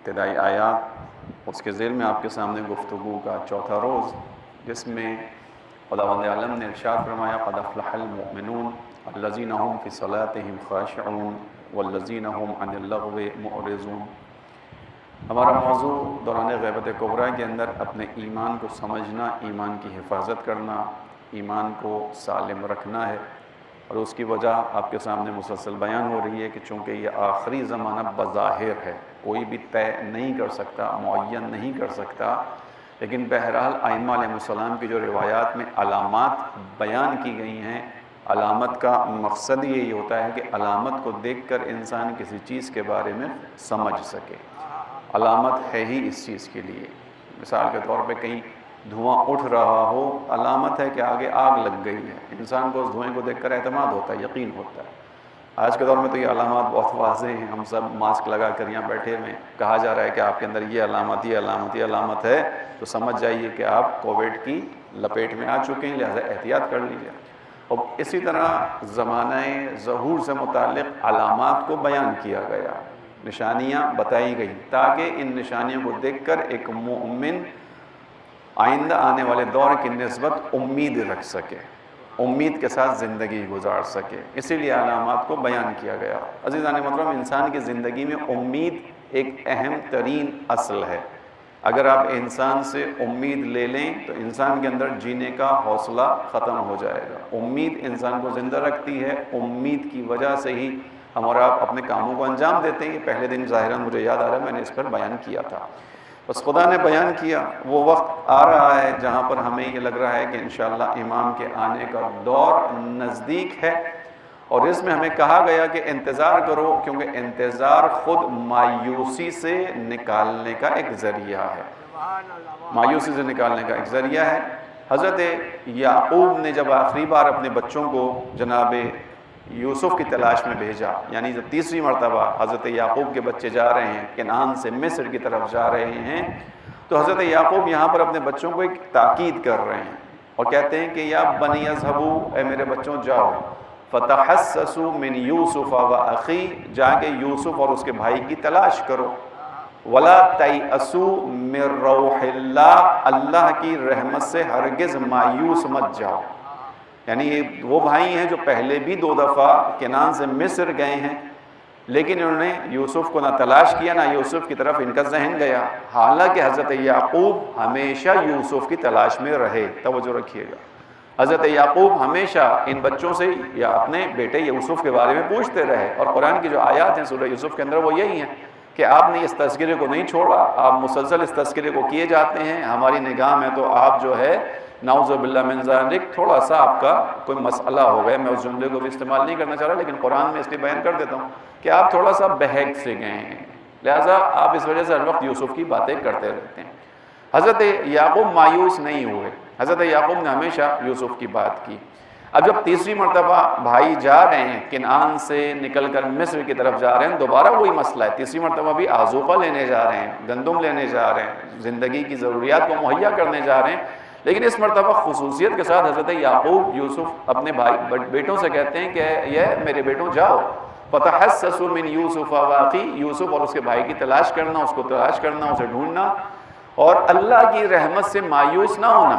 ابتدائی آیات، اس کے ذیل میں آپ کے سامنے گفتگو کا چوتھا روز، جس میں خداوند عالم نے ارشاد فرمایا قد افلح المؤمنون الذین هم فی صلاتهم خاشعون والذین هم عن اللغو معرضون۔ ہمارا موضوع دوران غیبت کبریٰ کے اندر اپنے ایمان کو سمجھنا، ایمان کی حفاظت کرنا، ایمان کو سالم رکھنا ہے، اور اس کی وجہ آپ کے سامنے مسلسل بیان ہو رہی ہے کہ چونکہ یہ آخری زمانہ بظاہر ہے، کوئی بھی طے نہیں کر سکتا، معین نہیں کر سکتا، لیکن بہرحال ائمہ علیہ السلام کی جو روایات میں علامات بیان کی گئی ہیں، علامت کا مقصد یہی ہوتا ہے کہ علامت کو دیکھ کر انسان کسی چیز کے بارے میں سمجھ سکے۔ علامت ہے ہی اس چیز کے لیے، مثال کے طور پہ کہیں دھواں اٹھ رہا ہو، علامت ہے کہ آگے آگ لگ گئی ہے، انسان کو اس دھوئیں کو دیکھ کر اعتماد ہوتا ہے، یقین ہوتا ہے۔ آج کے دور میں تو یہ علامات بہت واضح ہیں، ہم سب ماسک لگا کر یہاں بیٹھے ہوئے ہیں، کہا جا رہا ہے کہ آپ کے اندر یہ علامت یہ علامت یہ علامت ہے، تو سمجھ جائیے کہ آپ کووڈ کی لپیٹ میں آ چکے ہیں، لہذا احتیاط کر لیجیے۔ اور اسی طرح زمانہ ظہور سے متعلق علامات کو بیان کیا گیا، نشانیاں بتائی گئی، تاکہ ان نشانیوں کو دیکھ کر ایک مومن آئندہ آنے والے دور کی نسبت امید رکھ سکے، امید کے ساتھ زندگی گزار سکے، اسی لیے علامات کو بیان کیا گیا۔ عزیزان محترم، انسان کی زندگی میں امید ایک اہم ترین اصل ہے۔ اگر آپ انسان سے امید لے لیں تو انسان کے اندر جینے کا حوصلہ ختم ہو جائے گا۔ امید انسان کو زندہ رکھتی ہے، امید کی وجہ سے ہی ہم اور آپ اپنے کاموں کو انجام دیتے ہیں۔ یہ پہلے دن ظاہراً مجھے یاد آ رہا ہے، میں نے اس پر بیان کیا تھا، بس خدا نے بیان کیا۔ وہ وقت آ رہا ہے جہاں پر ہمیں یہ لگ رہا ہے کہ انشاءاللہ امام کے آنے کا دور نزدیک ہے، اور اس میں ہمیں کہا گیا کہ انتظار کرو، کیونکہ انتظار خود مایوسی سے نکالنے کا ایک ذریعہ ہے، مایوسی سے نکالنے کا ایک ذریعہ ہے۔ حضرت یعقوب نے جب آخری بار اپنے بچوں کو جناب یوسف کی تلاش میں بھیجا، یعنی جب تیسری مرتبہ حضرت یعقوب کے بچے جا رہے ہیں، کنعان سے مصر کی طرف جا رہے ہیں، تو حضرت یعقوب یہاں پر اپنے بچوں کو ایک تاکید کر رہے ہیں اور کہتے ہیں کہ یا بنی اذهبوا، اے میرے بچوں جاؤ، فتحسسوا من یوسف واخی، جا کے یوسف اور اس کے بھائی کی تلاش کرو، ولا تیأسوا من روح اللہ، اللہ کی رحمت سے ہرگز مایوس مت جاؤ۔ یعنی یہ وہ بھائی ہیں جو پہلے بھی 2 دفعہ کنعان سے مصر گئے ہیں، لیکن انہوں نے یوسف کو نہ تلاش کیا، نہ یوسف کی طرف ان کا ذہن گیا، حالانکہ حضرت یعقوب ہمیشہ یوسف کی تلاش میں رہے۔ توجہ رکھیے گا، حضرت یعقوب ہمیشہ ان بچوں سے یا اپنے بیٹے یوسف کے بارے میں پوچھتے رہے، اور قرآن کی جو آیات ہیں سورہ یوسف کے اندر وہ یہی ہیں کہ آپ نے اس تذکرے کو نہیں چھوڑا، آپ مسلسل اس تذکرے کو کیے جاتے ہیں۔ ہماری نگاہ میں تو آپ جو ہے نعوذ باللہ من ذالک، تھوڑا سا آپ کا کوئی مسئلہ ہو گیا، میں اس جملے کو بھی استعمال نہیں کرنا چاہ رہا، لیکن قرآن میں اس لیے بیان کر دیتا ہوں کہ آپ تھوڑا سا بہک سے گئے ہیں، لہٰذا آپ اس وجہ سے ہر وقت یوسف کی باتیں کرتے رہتے ہیں۔ حضرت یعقوب مایوس نہیں ہوئے، حضرت یعقوب نے ہمیشہ یوسف کی بات کی۔ اب جب تیسری مرتبہ بھائی جا رہے ہیں، کنعان سے نکل کر مصر کی طرف جا رہے ہیں، دوبارہ وہی مسئلہ ہے، تیسری مرتبہ بھی آذوقہ لینے جا رہے ہیں، گندم لینے جا رہے ہیں، زندگی کی ضروریات کو مہیا کرنے جا رہے ہیں، لیکن اس مرتبہ خصوصیت کے ساتھ حضرت یعقوب یوسف اپنے بھائی بیٹوں سے کہتے ہیں کہ یہ میرے بیٹوں جاؤ، فتحسسوا من یوسف واخی، یوسف اور اس کے بھائی کی تلاش کرنا، اس کو تلاش کرنا، اسے ڈھونڈنا، اور اللہ کی رحمت سے مایوس نہ ہونا۔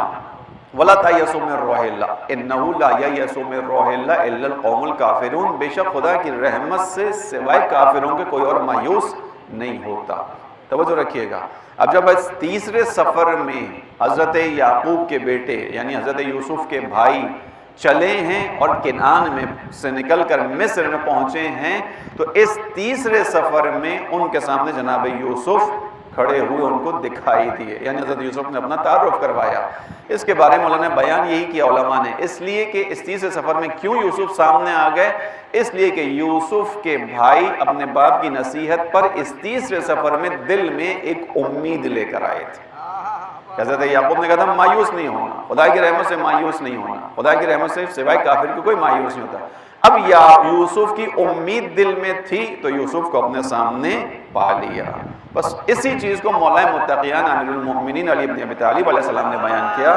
وَلَا تَيَأْسُوا مِن رَّوْحِ اللَّهِ إِنَّهُ لَا يَيْأَسُ مِن رَّوْحِ اللَّهِ إِلَّا الْقَوْمُ الْكَافِرُونَ، بے شک خدا کی رحمت سے سوائے کافروں کے کوئی اور مایوس نہیں ہوتا۔ توجہ رکھیے گا، اب جب اس تیسرے سفر میں حضرت یعقوب کے بیٹے یعنی حضرت یوسف کے بھائی چلے ہیں اور کنعان میں سے نکل کر مصر میں پہنچے ہیں، تو اس تیسرے سفر میں ان کے سامنے جناب یوسف کھڑے ہوئے ان کو دکھائی دیے، یعنی حضرت یوسف نے اپنا تعارف کروایا۔ اس کے بارے میں مولانا نے بیان یہی کیا علماء نے، اس لیے کہ اس تیسرے سفر میں کیوں یوسف سامنے آ گئے، اس لیے کہ یوسف کے بھائی اپنے باپ کی نصیحت پر اس تیسرے سفر میں دل میں ایک امید لے کر آئے تھے۔ حضرت یعقوب نے کہا تھا مایوس نہیں ہونا، خدا کی رحمت سے مایوس نہیں ہونا، خدا کی رحمت سے سوائے کافر کی کوئی مایوس نہیں ہوتا۔ اب یوسف کی امید دل میں تھی تو یوسف کو اپنے سامنے پا لیا۔ بس اسی چیز کو مولا متقیان امیر المؤمنین علی بن ابی طالب علیہ السلام نے بیان کیا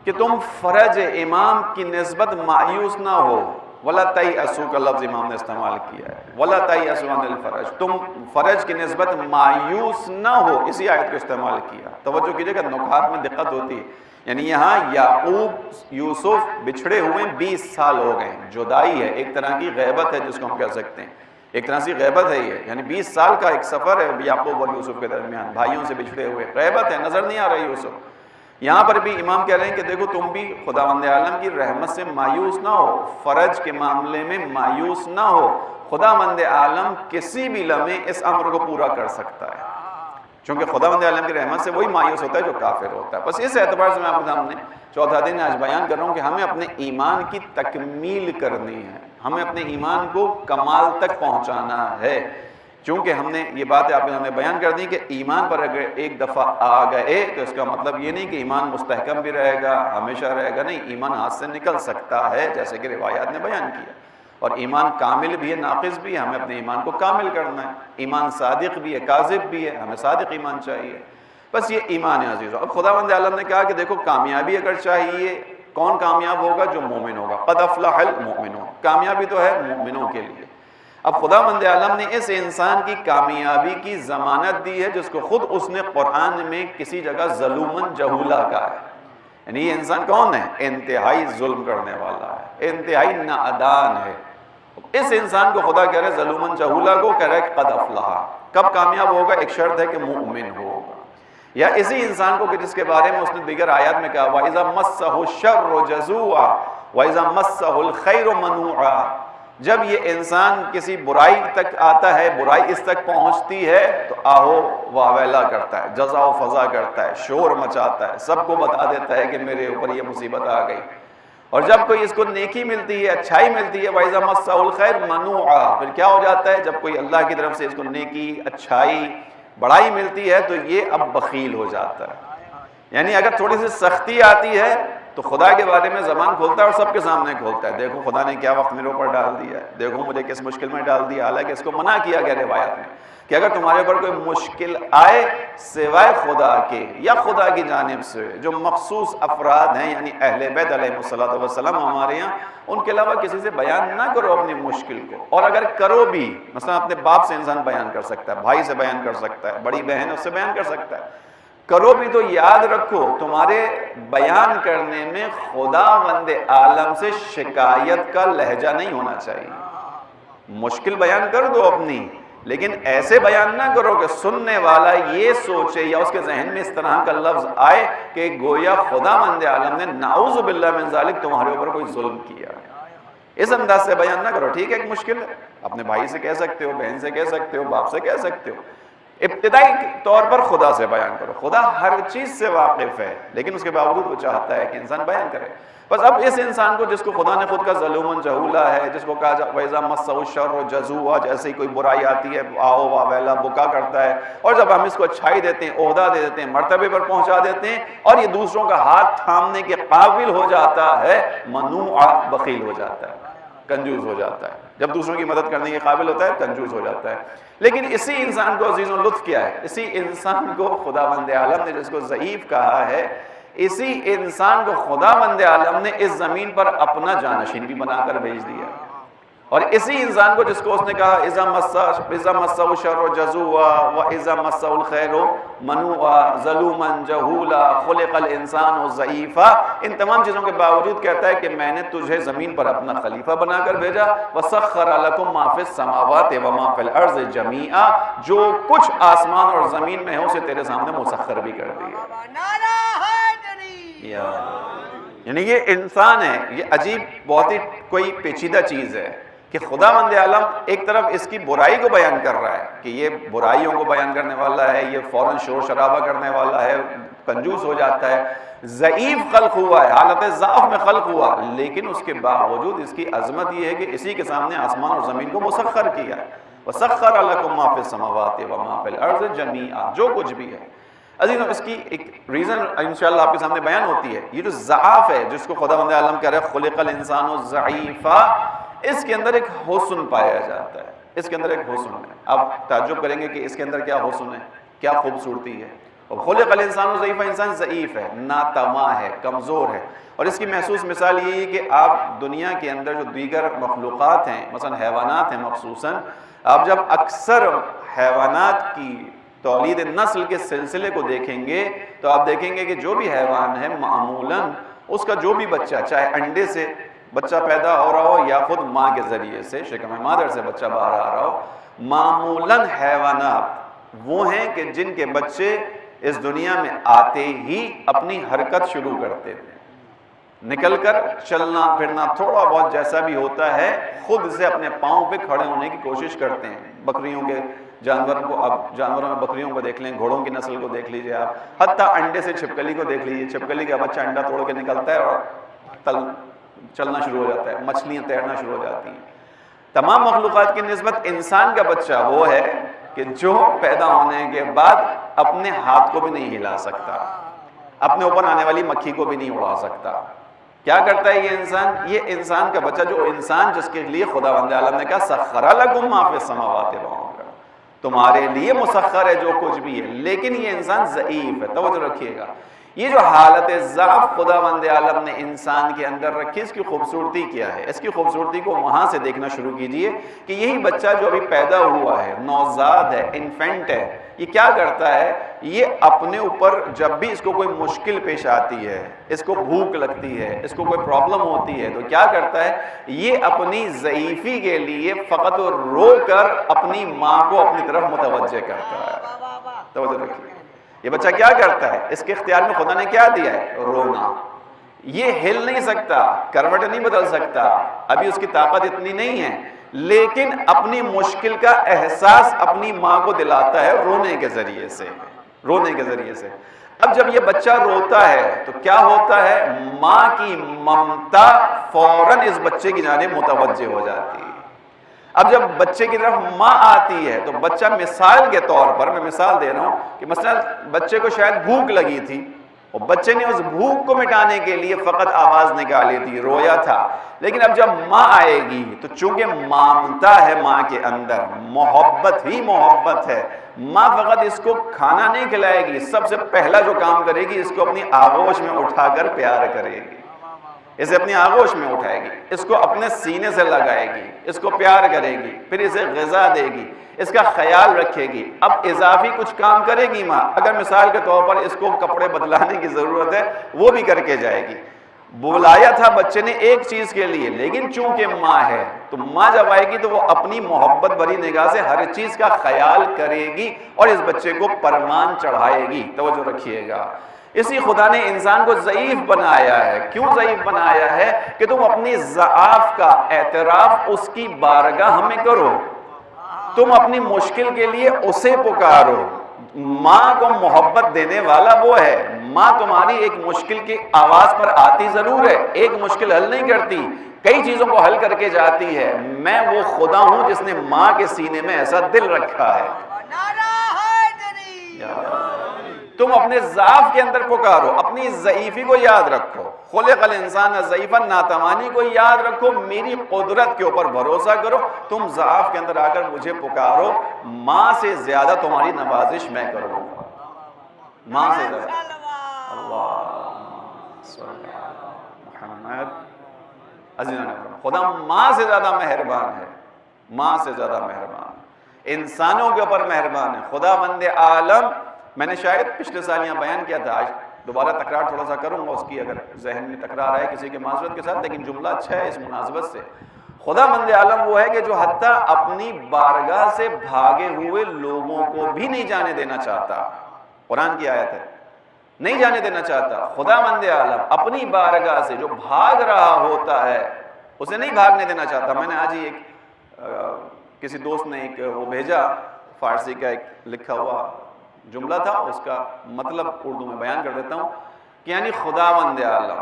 کہ تم فرج امام کی نسبت مایوس نہ ہو، ولا تیأسوا کا لفظ امام نے استعمال کیا ہے، ولا تیأسوا عن الفرج، تم فرج کی نسبت مایوس نہ ہو، اسی آیت کو استعمال کیا۔ توجہ کیجئے کہ نکات میں دقت ہوتی ہے، یعنی یہاں یعقوب یوسف بچھڑے ہوئے 20 سال ہو گئے، جدائی ہے، ایک طرح کی غیبت ہے جس کو ہم کہہ سکتے ہیں، ایک طرح سے غیبت ہے یہ، یعنی 20 سال کا ایک سفر ہے یعقوب اور یوسف کے درمیان، بھائیوں سے بچھڑے ہوئے، غیبت ہے، نظر نہیں آ رہا یوسف۔ یہاں پر بھی امام کہہ رہے ہیں کہ دیکھو تم بھی خداوند عالم کی رحمت سے مایوس نہ ہو، فرج کے معاملے میں مایوس نہ ہو، خداوند عالم کسی بھی لمحے اس امر کو پورا کر سکتا ہے، چونکہ خداوند عالم کی رحمت سے وہی مایوس ہوتا ہے جو کافر ہوتا ہے۔ بس اس اعتبار سے میں آپ کے سامنے چوتھا دن آج بیان کر رہا ہوں کہ ہمیں اپنے ایمان کی تکمیل کرنی ہے، ہمیں اپنے ایمان کو کمال تک پہنچانا ہے، چونکہ ہم نے یہ باتیں آپ کے سامنے بیان کر دی کہ ایمان پر اگر ایک دفعہ آ گئے تو اس کا مطلب یہ نہیں کہ ایمان مستحکم بھی رہے گا، ہمیشہ رہے گا، نہیں، ایمان ہاتھ سے نکل سکتا ہے جیسے کہ روایات نے بیان کیا، اور ایمان کامل بھی ہے، ناقص بھی ہے، ہمیں اپنے ایمان کو کامل کرنا ہے، ایمان صادق بھی ہے، کاذب بھی ہے، ہمیں صادق ایمان چاہیے، بس یہ ایمان ہے عزیزو۔ اب خداوند عالم نے کہا کہ دیکھو کامیابی اگر چاہیے، کون کامیاب ہوگا؟ جو مومن ہوگا، قد افلح المؤمنون، کامیابی تو ہے مومنوں کے لیے۔ اب خداوند عالم نے اس انسان کی کامیابی کی ضمانت دی ہے جس کو خود اس نے قرآن میں کسی جگہ ظلومن جہولا کہا ہے، یعنی یہ انسان کون ہے؟ انتہائی ظلم کرنے والا ہے، انتہائی نادان ہے۔ اس انسان کو خدا کہہ رہے ظلومن جہولا کو کہہ رہے کہ قد افلح، کب کامیاب ہوگا؟ ایک شرط ہے کہ مومن ہوگا۔ یا اسی انسان کو کہ جس کے بارے میں اس نے دیگر آیات میں کہا وَإِذَا مَسَّهُ الشَّرُّ جَزُوعًا وَإِذَا مَسَّهُ الْخَيْرُ مَنُوعًا، جب یہ انسان کسی برائی تک آتا ہے، برائی اس تک پہنچتی ہے تو آہو واویلا کرتا ہے، جزا و فضا کرتا ہے، شور مچاتا ہے، سب کو بتا دیتا ہے کہ میرے اوپر یہ مصیبت آ گئی۔ اور جب کوئی اس کو نیکی ملتی ہے، اچھائی ملتی ہے، وَإِذَا مَسَّهُ الْخَيْرُ مَنُوعًا، پھر کیا ہو جاتا ہے؟ جب کوئی اللہ کی طرف سے اس کو نیکی، اچھائی، بڑائی ملتی ہے تو یہ اب بخیل ہو جاتا ہے، یعنی اگر تھوڑی سی سختی آتی ہے تو خدا کے بارے میں زبان کھولتا ہے اور سب کے سامنے کھولتا ہے، دیکھو خدا نے کیا وقت میرے اوپر ڈال دیا ہے، دیکھو مجھے کس مشکل میں ڈال دیا، حالانکہ اس کو منع کیا گیا روایت میں کہ اگر تمہارے اوپر کوئی مشکل آئے سوائے خدا کے یا خدا کی جانب سے جو مخصوص افراد ہیں، یعنی اہل بیت علیہ السلام ہمارے یہاں، ان کے علاوہ کسی سے بیان نہ کرو اپنی مشکل کو، اور اگر کرو بھی، مثلا اپنے باپ سے انسان بیان کر سکتا ہے، بھائی سے بیان کر سکتا ہے، بڑی بہن اس سے بیان کر سکتا ہے، کرو بھی تو یاد رکھو تمہارے بیان کرنے میں خداوند عالم سے شکایت کا لہجہ نہیں ہونا چاہیے۔ مشکل بیان کر دو اپنی، لیکن ایسے بیان نہ کرو کہ سننے والا یہ سوچے یا اس کے ذہن میں اس طرح کا لفظ آئے کہ گویا خداوند عالم نے نعوذ باللہ من ذالک تمہارے اوپر کوئی ظلم کیا، اس انداز سے بیان نہ کرو۔ ٹھیک ہے، ایک مشکل ہے، اپنے بھائی سے کہہ سکتے ہو، بہن سے کہہ سکتے ہو، باپ سے کہہ سکتے ہو، ابتدائی طور پر خدا سے بیان کرو، خدا ہر چیز سے واقف ہے، لیکن اس کے باوجود وہ چاہتا ہے کہ انسان بیان کرے۔ بس اب اس انسان کو جس کو خدا نے خود کا ظلومن جہولا ہے، جس کو کہا وَإِذَا مَسَّهُ الشَّرُّ جَزُوعًا، جیسے ہی کوئی برائی آتی ہے آہو واویلا بکا کرتا ہے، اور جب ہم اس کو اچھائی دیتے ہیں، عہدہ دے دیتے ہیں، مرتبے پر پہنچا دیتے ہیں، اور یہ دوسروں کا ہاتھ تھامنے کے قابل ہو جاتا ہے، منوعا، بخیل ہو جاتا ہے، کنجوس ہو جاتا ہے، جب دوسروں کی مدد کرنے کے قابل ہوتا ہے کنجوس ہو جاتا ہے۔ لیکن اسی انسان کو عزیزوں لطف کیا ہے؟ اسی انسان کو خداوند عالم نے جس کو ضعیف کہا ہے، اسی انسان کو خداوند عالم نے اس زمین پر اپنا جانشین بھی بنا کر بھیج دیا، اور اسی انسان کو جس کو اس نے کہا اذا مسہ الشر جزوعا واذا مسہ الخیر منوعا ظلوما جہولا خلق الانسان ضعیفا، ان تمام چیزوں کے باوجود کہتا ہے کہ میں نے تجھے زمین پر اپنا خلیفہ بنا کر بھیجا، وسخر لکم ما فی السماوات وما فی الارض جمیعا، جو کچھ آسمان اور زمین میں ہے اسے تیرے سامنے مسخر بھی کر دیا۔ یعنی یہ انسان ہے، یہ عجیب بہت ہی کوئی پیچیدہ چیز ہے کہ خداوند عالم ایک طرف اس کی برائی کو بیان کر رہا ہے کہ یہ برائیوں کو بیان کرنے والا ہے، یہ فوراً شور شرابہ کرنے والا ہے، کنجوس ہو جاتا ہے، ضعیف خلق ہوا ہے، حالت ضعف میں خلق ہوا، لیکن اس کے باوجود اس کی عظمت یہ ہے کہ اسی کے سامنے آسمان اور زمین کو مسخر کیا ہے۔ وَسَخَّرَ لَكُم مَّا فِي السَّمَاوَاتِ وَمَا فِي الْأَرْضِ جَمِيعًا، جو کچھ بھی ہے۔ عزیزوں اس کی ایک ریزن انشاءاللہ آپ کے سامنے بیان ہوتی ہے، یہ جو ضعف ہے جس کو خداوند عالم کہہ رہے ہیں خلق الانسان ضعیفا، اس کے اندر ایک حسن پایا جاتا ہے، اس کے اندر ایک حسن ہے۔ آپ تعجب کریں گے کہ اس کے اندر کیا حسن ہے، کیا خوبصورتی ہے۔ خلق الانسان ضعیف، انسان ضعیف ہے، ناتواں ہے، کمزور ہے. اور اس کی محسوس مثال یہ ہے کہ آپ دنیا کے اندر جو دیگر مخلوقات ہیں، مثلا حیوانات ہیں مخصوصاً، آپ جب اکثر حیوانات کی تولید نسل کے سلسلے کو دیکھیں گے تو آپ دیکھیں گے کہ جو بھی حیوان ہے معمولاً اس کا جو بھی بچہ، چاہے انڈے سے بچہ پیدا ہو رہا ہو یا خود ماں کے ذریعے سے شکم مادر سے بچہ باہر آ رہا ہو، معمولاً حیوانات وہ ہیں کہ جن کے بچے اس دنیا میں آتے ہی اپنی حرکت شروع کرتے تھے، نکل کر چلنا پھرنا تھوڑا بہت جیسا بھی ہوتا ہے خود سے اپنے پاؤں پہ کھڑے ہونے کی کوشش کرتے ہیں. بکریوں کے جانوروں کو، اب جانوروں میں بکریوں کو دیکھ لیں، گھوڑوں کی نسل کو دیکھ لیجئے آپ، حتیٰ انڈے سے چھپکلی کو دیکھ لیجئے، چھپکلی کا بچہ انڈا توڑ کے نکلتا ہے اور چلنا شروع ہو جاتا ہے، مچھلیاں تیرنا شروع ہو جاتی ہیں. تمام مخلوقات کی نسبت انسان کا بچہ وہ ہے کہ جو پیدا ہونے کے بعد اپنے ہاتھ کو بھی نہیں ہلا سکتا، اپنے اوپر آنے والی مکھی کو بھی نہیں اڑا سکتا. کیا کرتا ہے یہ انسان؟ یہ انسان کا بچہ، جو انسان جس کے لیے خداوند عالم نے کہا سخر لکم ما فی السماوات والارض، تمہارے لیے مسخر ہے جو کچھ بھی ہے، لیکن یہ انسان ضعیف ہے. توجہ رکھیے گا، یہ جو حالت ضعف خداوند عالم نے انسان کے اندر رکھی، اس کی خوبصورتی کیا ہے؟ اس کی خوبصورتی کو وہاں سے دیکھنا شروع کیجئے کہ یہی بچہ جو ابھی پیدا ہوا ہے، نوزاد ہے، انفینٹ ہے، یہ کیا کرتا ہے؟ یہ اپنے اوپر جب بھی اس کو کوئی مشکل پیش آتی ہے، اس کو بھوک لگتی ہے، اس کو کوئی پرابلم ہوتی ہے، تو کیا کرتا ہے؟ یہ اپنی ضعیفی کے لیے فقط رو کر اپنی ماں کو اپنی طرف متوجہ کرتا ہے. توجہ رکھیے، یہ بچہ کیا کرتا ہے؟ اس کے اختیار میں خدا نے کیا دیا ہے؟ رونا. یہ ہل نہیں سکتا، کروٹ نہیں بدل سکتا، ابھی اس کی طاقت اتنی نہیں ہے، لیکن اپنی مشکل کا احساس اپنی ماں کو دلاتا ہے رونے کے ذریعے سے، رونے کے ذریعے سے. اب جب یہ بچہ روتا ہے تو کیا ہوتا ہے؟ ماں کی ممتا فوراً اس بچے کی جانب متوجہ ہو جاتی ہے. اب جب بچے کی طرف ماں آتی ہے تو بچہ مثال کے طور پر، میں مثال دے رہا ہوں کہ مثلا بچے کو شاید بھوک لگی تھی اور بچے نے اس بھوک کو مٹانے کے لیے فقط آواز نکالی تھی، رویا تھا، لیکن اب جب ماں آئے گی تو چونکہ مامتا ہے ماں کے اندر، محبت ہی محبت ہے، ماں فقط اس کو کھانا نہیں کھلائے گی، سب سے پہلا جو کام کرے گی اس کو اپنی آغوش میں اٹھا کر پیار کرے گی، اسے اپنی آغوش میں اٹھائے گی، اس کو اپنے سینے سے لگائے گی، اس کو پیار کرے گی، پھر اسے غذا دے گی، اس کا خیال رکھے گی. اب اضافی کچھ کام کرے گی ماں، اگر مثال کے طور پر اس کو کپڑے بدلانے کی ضرورت ہے وہ بھی کر کے جائے گی. بلایا تھا بچے نے ایک چیز کے لیے، لیکن چونکہ ماں ہے تو ماں جب آئے گی تو وہ اپنی محبت بھری نگاہ سے ہر چیز کا خیال کرے گی اور اس بچے کو پرمان چڑھائے گی. توجہ رکھیے گا، اسی خدا نے انسان کو ضعیف بنایا ہے. کیوں ضعیف بنایا ہے؟ کہ تم اپنی ضعف کا اعتراف اس کی بارگاہ میں کرو، تم اپنی مشکل کے لیے اسے پکارو. ماں کو محبت دینے والا وہ ہے. ماں تمہاری ایک مشکل کی آواز پر آتی ضرور ہے، ایک مشکل حل نہیں کرتی، کئی چیزوں کو حل کر کے جاتی ہے. میں وہ خدا ہوں جس نے ماں کے سینے میں ایسا دل رکھا ہے. تم اپنے ضعف کے اندر پکارو، اپنی ضعیفی کو یاد رکھو. خلق الانسان ضعیفا، ناتوانی کو یاد رکھو، میری قدرت کے اوپر بھروسہ کرو. تم ضعف کے اندر آ کر مجھے پکارو، ماں سے زیادہ تمہاری نوازش میں کروں گا. ماں سے زیادہ. اللہ صلی محمد. عزیزان خدا ماں سے زیادہ مہربان ہے، ماں سے زیادہ مہربان، انسانوں کے اوپر مہربان ہے. خداوند عالم، میں نے شاید پچھلے سال یہاں بیان کیا تھا، آج دوبارہ تکرار تھوڑا سا کروں گا اس کی، اگر ذہن میں تکرار آئے کسی کے معذرت کے ساتھ، لیکن جملہ اچھا ہے اس مناسبت سے. خداوند عالم وہ ہے کہ جو حتیٰ اپنی بارگاہ سے بھاگے ہوئے لوگوں کو بھی نہیں جانے دینا چاہتا. قرآن کی آیت ہے، نہیں جانے دینا چاہتا. خداوند عالم اپنی بارگاہ سے جو بھاگ رہا ہوتا ہے اسے نہیں بھاگنے دینا چاہتا. میں نے آج ہی کسی دوست نے ایک وہ بھیجا، فارسی کا ایک لکھا ہوا جملہ تھا، اس کا مطلب اردو میں بیان کر دیتا ہوں کہ یعنی خداوند عالم،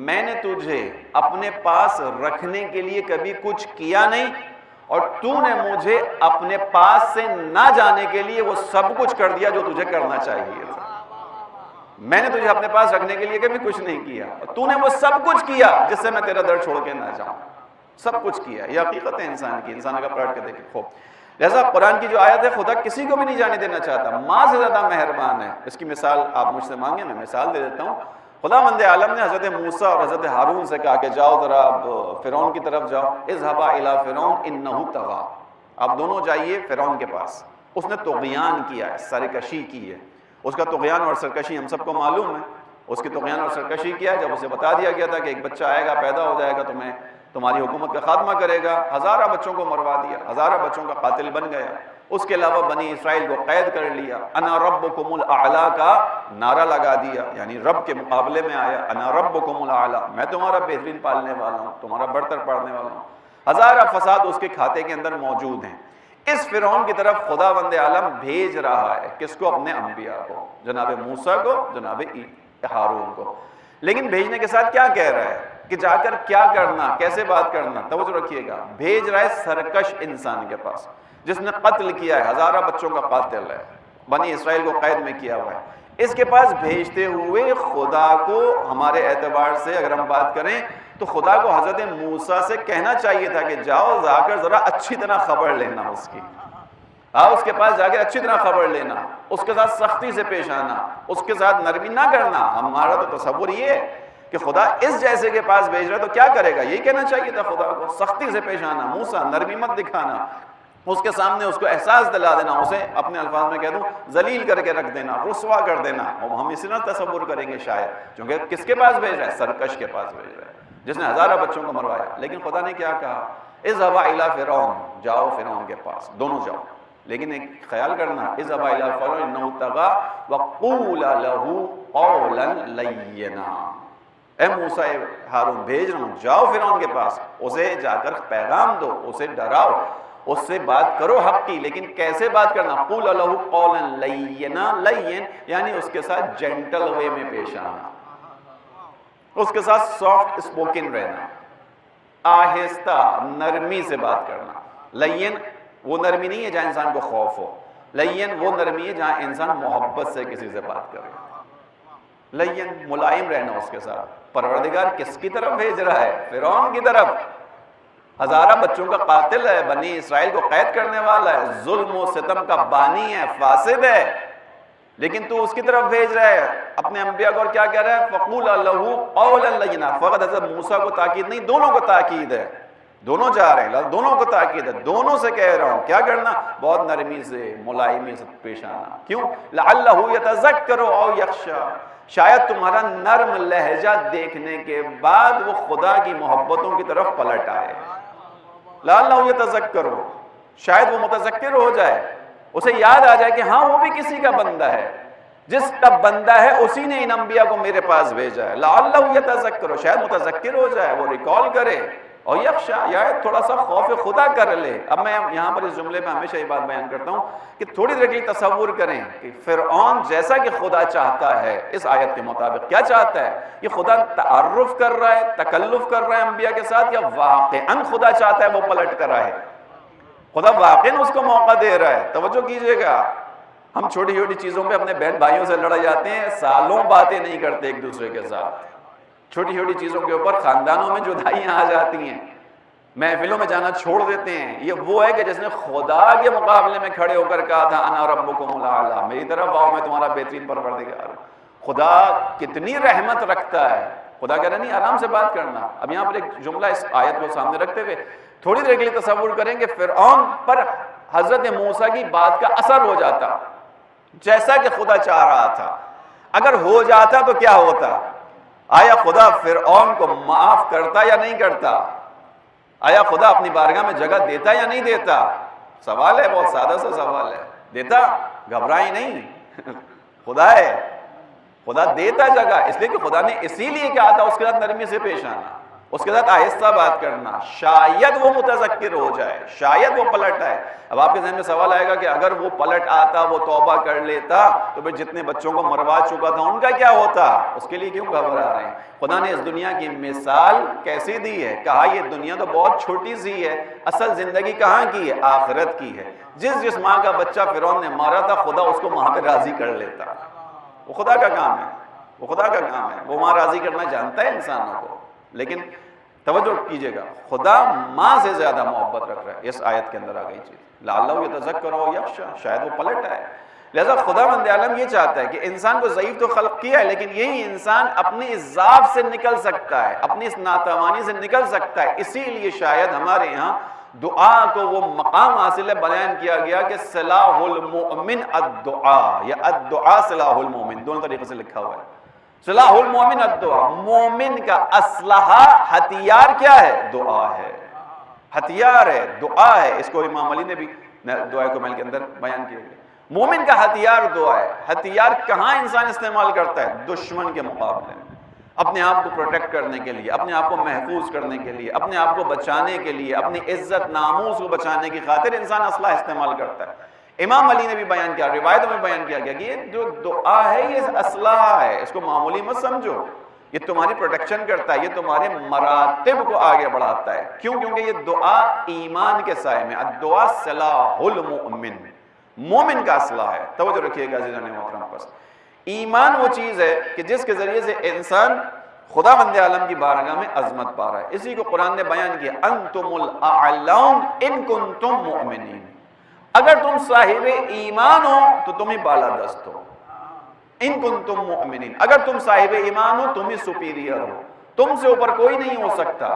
میں نے تجھے اپنے پاس رکھنے کے لیے کبھی کچھ کیا نہیں اور تو نے مجھے اپنے پاس سے نہ جانے کے لیے وہ سب کچھ کر دیا جو تجھے کرنا چاہیے تھا. میں نے تجھے اپنے پاس رکھنے کے لیے کبھی کچھ نہیں کیا اور تو نے وہ سب کچھ کیا جس سے میں تیرا در چھوڑ کے نہ جاؤں. سب کچھ کیا. یہ حقیقت ہے انسان کی، انسان کا پلٹ کے دیکھیں خوب. لہذا قرآن کی جو آیت ہے خدا کسی کو بھی نہیں جانے دینا چاہتا، ماں سے زیادہ مہربان ہے۔ اس کی مثال آپ مجھ سے مانگیں، میں مثال دے دیتا ہوں۔ خداوند عالم نے حضرت موسیٰ اور حضرت ہارون سے کہا کہ جاؤ ذرا اب فرعون کی طرف جاؤ، اذهبا الی فرعون انہ طغی، آپ دونوں جائیے فرعون کے پاس، اس نے طغیان کیا ہے، سرکشی کی ہے۔ اس کا طغیان اور سرکشی ہم سب کو معلوم ہے، اس کی طغیان اور سرکشی کیا ہے جب اسے بتا دیا گیا تھا کہ ایک بچہ آئے گا، پیدا ہو جائے گا، تمہاری حکومت کا خاتمہ کرے گا، ہزارہ بچوں کو مروا دیا، ہزارہ بچوں کا قاتل بن گیا۔ اس کے علاوہ بنی اسرائیل کو قید کر لیا، انا ربکم الاعلی کا نعرہ لگا دیا، یعنی رب کے مقابلے میں آیا، انا ربکم الاعلی، میں تمہارا بہترین پالنے والا ہوں، تمہارا برتر پڑھنے والا ہوں۔ ہزارہ فساد اس کے کھاتے کے اندر موجود ہیں۔ اس فرعون کی طرف خداوند عالم بھیج رہا ہے، کس کو؟ اپنے انبیاء کو، جناب موسیٰ کو، جناب ہارون کو۔ لیکن بھیجنے کے ساتھ کیا کہہ رہا ہے کہ جا کر کیا کرنا، کیسے بات کرنا؟ توجہ رکھیے گا، بھیج رہا ہے سرکش انسان کے پاس جس نے قتل کیا ہے، ہزارہ بچوں کا قاتل ہے، بنی اسرائیل کو قید میں کیا ہوا ہے۔ اس کے پاس بھیجتے ہوئے خدا کو ہمارے اعتبار سے اگر ہم بات کریں تو خدا کو حضرت موسیٰ سے کہنا چاہیے تھا کہ جاؤ جا کر ذرا اچھی طرح خبر لینا اس کی، اس کے پاس جا کے اچھی طرح خبر لینا، اس کے ساتھ سختی سے پیش آنا، اس کے ساتھ نرمی نہ کرنا۔ ہمارا تو تصور یہ ہے کہ خدا اس جیسے کے پاس بھیج رہا ہے تو کیا کرے گا، یہی کہنا چاہیے تھا خدا کو، سختی سے پیش آنا، موسیٰ نرمی مت دکھانا، اس کے سامنے اس کو احساس دلا دینا، اسے اپنے الفاظ میں کہہ دوں ذلیل کر کے رکھ دینا، رسوا کر دینا۔ اور ہم اسی طرح تصور کریں گے شاید، کیونکہ کس کے پاس بھیج رہا ہے؟ سرکش کے پاس بھیج رہا ہے جس نے ہزارہ بچوں کو مروایا۔ لیکن خدا نے کیا کہا؟ اذهبا الی فرعون، جاؤ فرعون کے پاس، دونوں جاؤ۔ لیکن ایک خیال کرنا، اذهبا الی فرعون انہ طغی وقولا له قولا لینا، اے موسیٰ ہارون بھیج رہا ہوں، جاؤ فرعون کے پاس، اسے جا کر پیغام دو، اسے ڈراؤ، اس سے بات کرو حق کی، لیکن کیسے بات کرنا؟ قولا له قولا لینا، لین یعنی اس کے ساتھ جینٹل وے میں پیش آنا، اس کے ساتھ سافٹ اسپوکن رہنا، آہستہ نرمی سے بات کرنا۔ لین وہ نرمی نہیں ہے جہاں انسان کو خوف ہو، لین وہ نرمی ہے جہاں انسان محبت سے کسی سے بات کرے، لین ملائم رہنا اس کے ساتھ۔ پروردگار کس کی طرف بھیج رہا ہے؟ فرعون کی طرف، ہزارہ بچوں کا قاتل ہے، بنی اسرائیل کو قید کرنے والا ہے، ظلم و ستم کا بانی ہے، فاسد ہے، لیکن تو اس کی طرف بھیج رہا ہے اپنے انبیاء کو، اور کیا کہہ رہا ہے؟ فَقُولَ لَهُ قَوْلًا لَيِّنًا۔ فقط حضرت موسیٰ کو تاکید نہیں، دونوں کو تاکید ہے، دونوں جا رہے ہیں، دونوں کو تاکید ہے، دونوں سے کہہ رہا ہوں کیا کرنا؟ بہت نرمی سے، ملائمی سے پیش آنا۔ کیوں؟ لَعَلَّهُ يَتَذَكَّرُ أَوْ يَخْشَىٰ، شاید تمہارا نرم لہجہ دیکھنے کے بعد وہ خدا کی محبتوں کی طرف پلٹ آئے۔ لَعَلَّهُ يَتَذَكَّرُ، شاید وہ متذکر ہو جائے، اسے یاد آ جائے کہ ہاں وہ بھی کسی کا بندہ ہے، جس کا بندہ ہے اسی نے ان انبیاء کو میرے پاس بھیجا ہے۔ لَعَلَّهُ يَتَذَكَّرُ، شاید متذکر ہو جائے، وہ ریکال کرے، اور یخشا، یا تھوڑا سا خوف خدا کر لے۔ اب میں یہاں پر اس جملے میں ہمیشہ یہ بات بیان کرتا ہوں کہ تھوڑی دیر کے لیے تصور کریں کہ فرعون جیسا کہ خدا چاہتا ہے، اس آیت کے مطابق کیا چاہتا ہے؟ یہ خدا تعارف کر رہا ہے، تکلف کر رہا ہے انبیاء کے ساتھ، یا واقعاً خدا چاہتا ہے وہ پلٹ کر آئے؟ خدا واقعاً اس کو موقع دے رہا ہے۔ توجہ کیجئے گا، ہم چھوٹی چھوٹی چیزوں پہ اپنے بہن بھائیوں سے لڑ جاتے ہیں، سالوں باتیں نہیں کرتے ایک دوسرے کے ساتھ، چھوٹی چھوٹی چیزوں کے اوپر خاندانوں میں جدائیاں آ جاتی ہیں، محفلوں میں جانا چھوڑ دیتے ہیں۔ یہ وہ ہے کہ جس نے خدا کے مقابلے میں کھڑے ہو کر کہا تھا انا ربکم الاعلی، میری طرف آؤ، میں تمہارا بہترین پروردگار ہوں۔ خدا کتنی رحمت رکھتا ہے، خدا کہہ رہا نہیں آرام سے بات کرنا۔ اب یہاں پر ایک جملہ اس آیت کو سامنے رکھتے ہوئے تھوڑی دیر کے لیے تصور کریں کہ فرعون پر حضرت موسیٰ کی بات کا اثر ہو جاتا جیسا کہ خدا چاہ رہا تھا۔ اگر ہو جاتا تو کیا ہوتا؟ آیا خدا فرعون کو معاف کرتا یا نہیں کرتا؟ آیا خدا اپنی بارگاہ میں جگہ دیتا یا نہیں دیتا؟ سوال ہے، بہت سادہ سا سوال ہے۔ دیتا، گھبرائیں نہیں، خدا ہے، خدا دیتا جگہ، اس لیے کہ خدا نے اسی لیے کہا تھا اس کے ساتھ نرمی سے پیش آنا، اس کے ساتھ آہستہ بات کرنا، شاید وہ متذکر ہو جائے، شاید وہ پلٹ آئے۔ اب آپ کے ذہن میں سوال آئے گا کہ اگر وہ پلٹ آتا، وہ توبہ کر لیتا، تو پھر جتنے بچوں کو مروا چکا تھا ان کا کیا ہوتا؟ اس کے لیے کیوں گھبرا رہے ہیں؟ خدا نے اس دنیا کی مثال کیسی دی ہے؟ کہا یہ دنیا تو بہت چھوٹی سی ہے، اصل زندگی کہاں کی ہے؟ آخرت کی ہے۔ جس ماں کا بچہ فرعون نے مارا تھا، خدا اس کو وہاں پہ راضی کر لیتا۔ وہ خدا کا کام ہے، وہ خدا کا کام ہے، وہ وہاں راضی کرنا جانتا ہے انسانوں کو۔ لیکن توجہ کیجئے گا، خدا ماں سے زیادہ محبت رکھ رہا ہے، اس آیت کے اندر آ گئی چیز، لعلہ یتذکر او یخشی، شاید وہ پلٹ آئے۔ لہذا خداوند عالم یہ چاہتا ہے کہ انسان کو ضعیف تو خلق کیا ہے، لیکن یہی انسان اپنی اس ضعف سے نکل سکتا ہے، اپنی اس ناتوانی سے نکل سکتا ہے۔ اسی لیے شاید ہمارے یہاں دعا کو وہ مقام حاصل ہے، بیان کیا گیا کہ سلاح المؤمن الدعاء، یا الدعاء سلاح المؤمن، دونوں طریقے سے لکھا ہوا ہے۔ سلاح المؤمن الدعاء، مومن کا اسلحہ ہتھیار کیا ہے؟ دعا ہے، ہتھیار ہے، دعا ہے۔ اس کو امام علی نے بھی دعائے کمیل کے اندر بیان کیا گیا۔ مومن کا ہتھیار دعا ہے۔ ہتھیار کہاں انسان استعمال کرتا ہے؟ دشمن کے مقابلے میں، اپنے آپ کو پروٹیکٹ کرنے کے لیے، اپنے آپ کو محفوظ کرنے کے لیے، اپنے آپ کو بچانے کے لیے، اپنی عزت ناموس کو بچانے کی خاطر انسان اسلحہ استعمال کرتا ہے۔ امام علی نے بھی بیان کیا، روایتوں میں بیان کیا گیا کہ یہ جو دعا ہے یہ اسلحہ ہے، اس کو معمولی مت سمجھو، یہ تمہاری پروٹیکشن کرتا ہے، یہ تمہارے مراتب کو آگے بڑھاتا ہے۔ کیوں؟ کیونکہ یہ دعا ایمان کے سائے میں، الدعاء سلاح المؤمن، مومن کا اسلحہ ہے۔ توجہ رکھیے گا عزیزان محترم پر، ایمان وہ چیز ہے کہ جس کے ذریعے سے انسان خداوند عالم کی بارگاہ میں عظمت پا رہا ہے۔ اسی کو قرآن نے بیان کیا، انتم الاعلون ان کنتم مؤمنین، اگر تم صاحب ایمان ہو تو تم ہی بالادست ہو، ان کنتم مؤمنین، اگر تم صاحب ایمان ہو تم ہی سپیریئر ہو، تم سے اوپر کوئی نہیں ہو سکتا،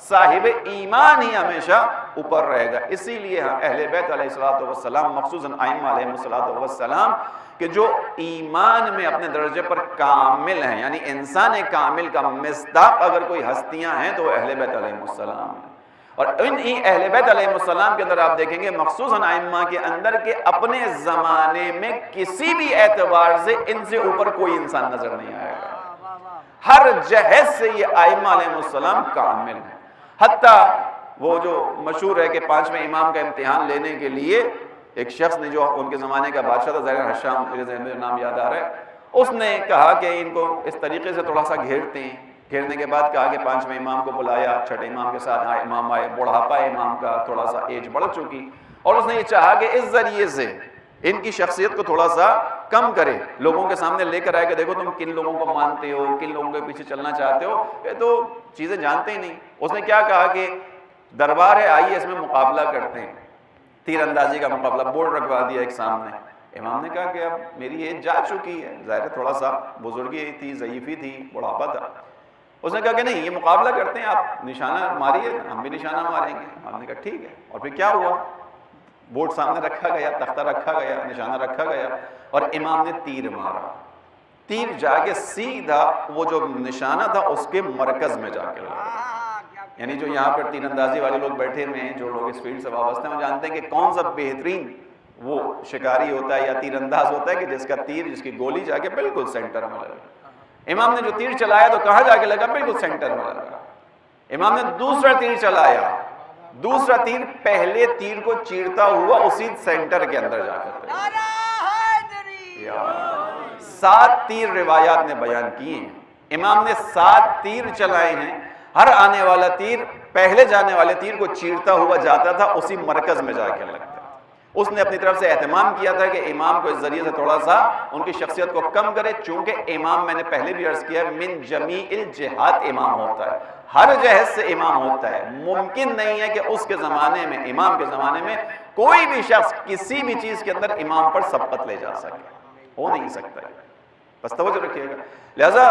صاحب ایمان ہی ہمیشہ اوپر رہے گا۔ اسی لیے اہل بیت علیہ السلام، مخصوصاً ائمہ علیہ السلام، کہ جو ایمان میں اپنے درجے پر کامل ہیں، یعنی انسان کامل کا مصداق اگر کوئی ہستیاں ہیں تو وہ اہل بیت علیہ السلام ہیں۔ اور انہی اہل بیت علیہ السلام کے اندر آپ دیکھیں گے مخصوصاً ائمہ کے اندر کہ اپنے زمانے میں کسی بھی اعتبار سے ان سے اوپر کوئی انسان نظر نہیں آئے گا، ہر جہت سے یہ ائمہ علیہ السلام کامل ہیں۔ حتیٰ وہ جو مشہور ہے کہ 5ویں امام کا امتحان لینے کے لیے ایک شخص نے، جو ان کے زمانے کا بادشاہ تھا، ظاہر حشام، میرے ذہن میں نام یاد آ رہا ہے، اس نے کہا کہ ان کو اس طریقے سے تھوڑا سا گھیرتے ہیں۔ گھیرنے کے بعد کہا کہ 5ویں امام کو بلایا، 6ٹھے امام کے ساتھ امام آئے، بڑھاپا امام کا تھوڑا سا ایج بڑھ چکی، اور اس نے یہ چاہا کہ اس ذریعے سے ان کی شخصیت کو تھوڑا سا کم کرے، لوگوں کے سامنے لے کر آئے کہ دیکھو تم کن لوگوں کو مانتے ہو، کن لوگوں کے پیچھے چلنا چاہتے ہو، یہ تو چیزیں جانتے ہی نہیں۔ اس نے کیا کہا کہ دربار ہے، آئیے اس میں مقابلہ کرتے ہیں، تیر اندازی کا مقابلہ، بورڈ رکھوا دیا ایک سامنے۔ امام نے کہا کہ اب میری ایج جا چکی ہے، ظاہر تھوڑا سا بزرگی تھی، ضعیفی تھی، بڑھاپا تھا۔ اس نے کہا کہ نہیں، یہ مقابلہ کرتے ہیں، آپ نشانہ ماریے، ہم بھی نشانہ ماریں گے۔ امام نے کہا ٹھیک ہے۔ اور پھر کیا ہوا؟ بورڈ سامنے رکھا گیا، تختہ رکھا گیا، نشانہ رکھا گیا، اور امام نے تیر مارا۔ تیر جا کے سیدھا وہ جو نشانہ تھا اس کے مرکز میں جا کے لگا۔ یعنی جو یہاں پر تیر اندازی والے لوگ بیٹھے ہوئے ہیں، جو لوگ اس فیلڈ سے وابستہ ہیں، وہ جانتے ہیں کہ کون سا بہترین وہ شکاری ہوتا ہے یا تیر انداز ہوتا ہے کہ جس کا تیر، جس کی گولی جا کے بالکل سینٹر میں لگا۔ امام نے جو تیر چلایا تو کہاں جا کے لگا؟ بالکل سینٹر میں لگا۔ امام نے دوسرا تیر چلایا، دوسرا تیر پہلے تیر کو چیرتا ہوا اسی سینٹر کے اندر جا کر لگا۔ 7 تیر روایات نے بیان کیے ہیں، امام نے 7 تیر چلائے ہیں، ہر آنے والا تیر پہلے جانے والے تیر کو چیرتا ہوا جاتا تھا، اسی مرکز میں جا کے لگتا۔ اس نے اپنی طرف سے اہتمام کیا تھا کہ امام کو اس ذریعے سے تھوڑا سا ان کی شخصیت کو کم کرے، چونکہ امام، میں نے پہلے بھی عرض کیا، من جمیع الجہات امام ہوتا ہے، ہر جہت سے امام ہوتا ہے۔ ممکن نہیں ہے کہ اس کے زمانے میں، امام کے زمانے میں، کوئی بھی شخص کسی بھی چیز کے اندر امام پر سبقت لے جا سکے، ہو نہیں سکتا ہے۔ بس توجہ رکھیے گا۔ لہذا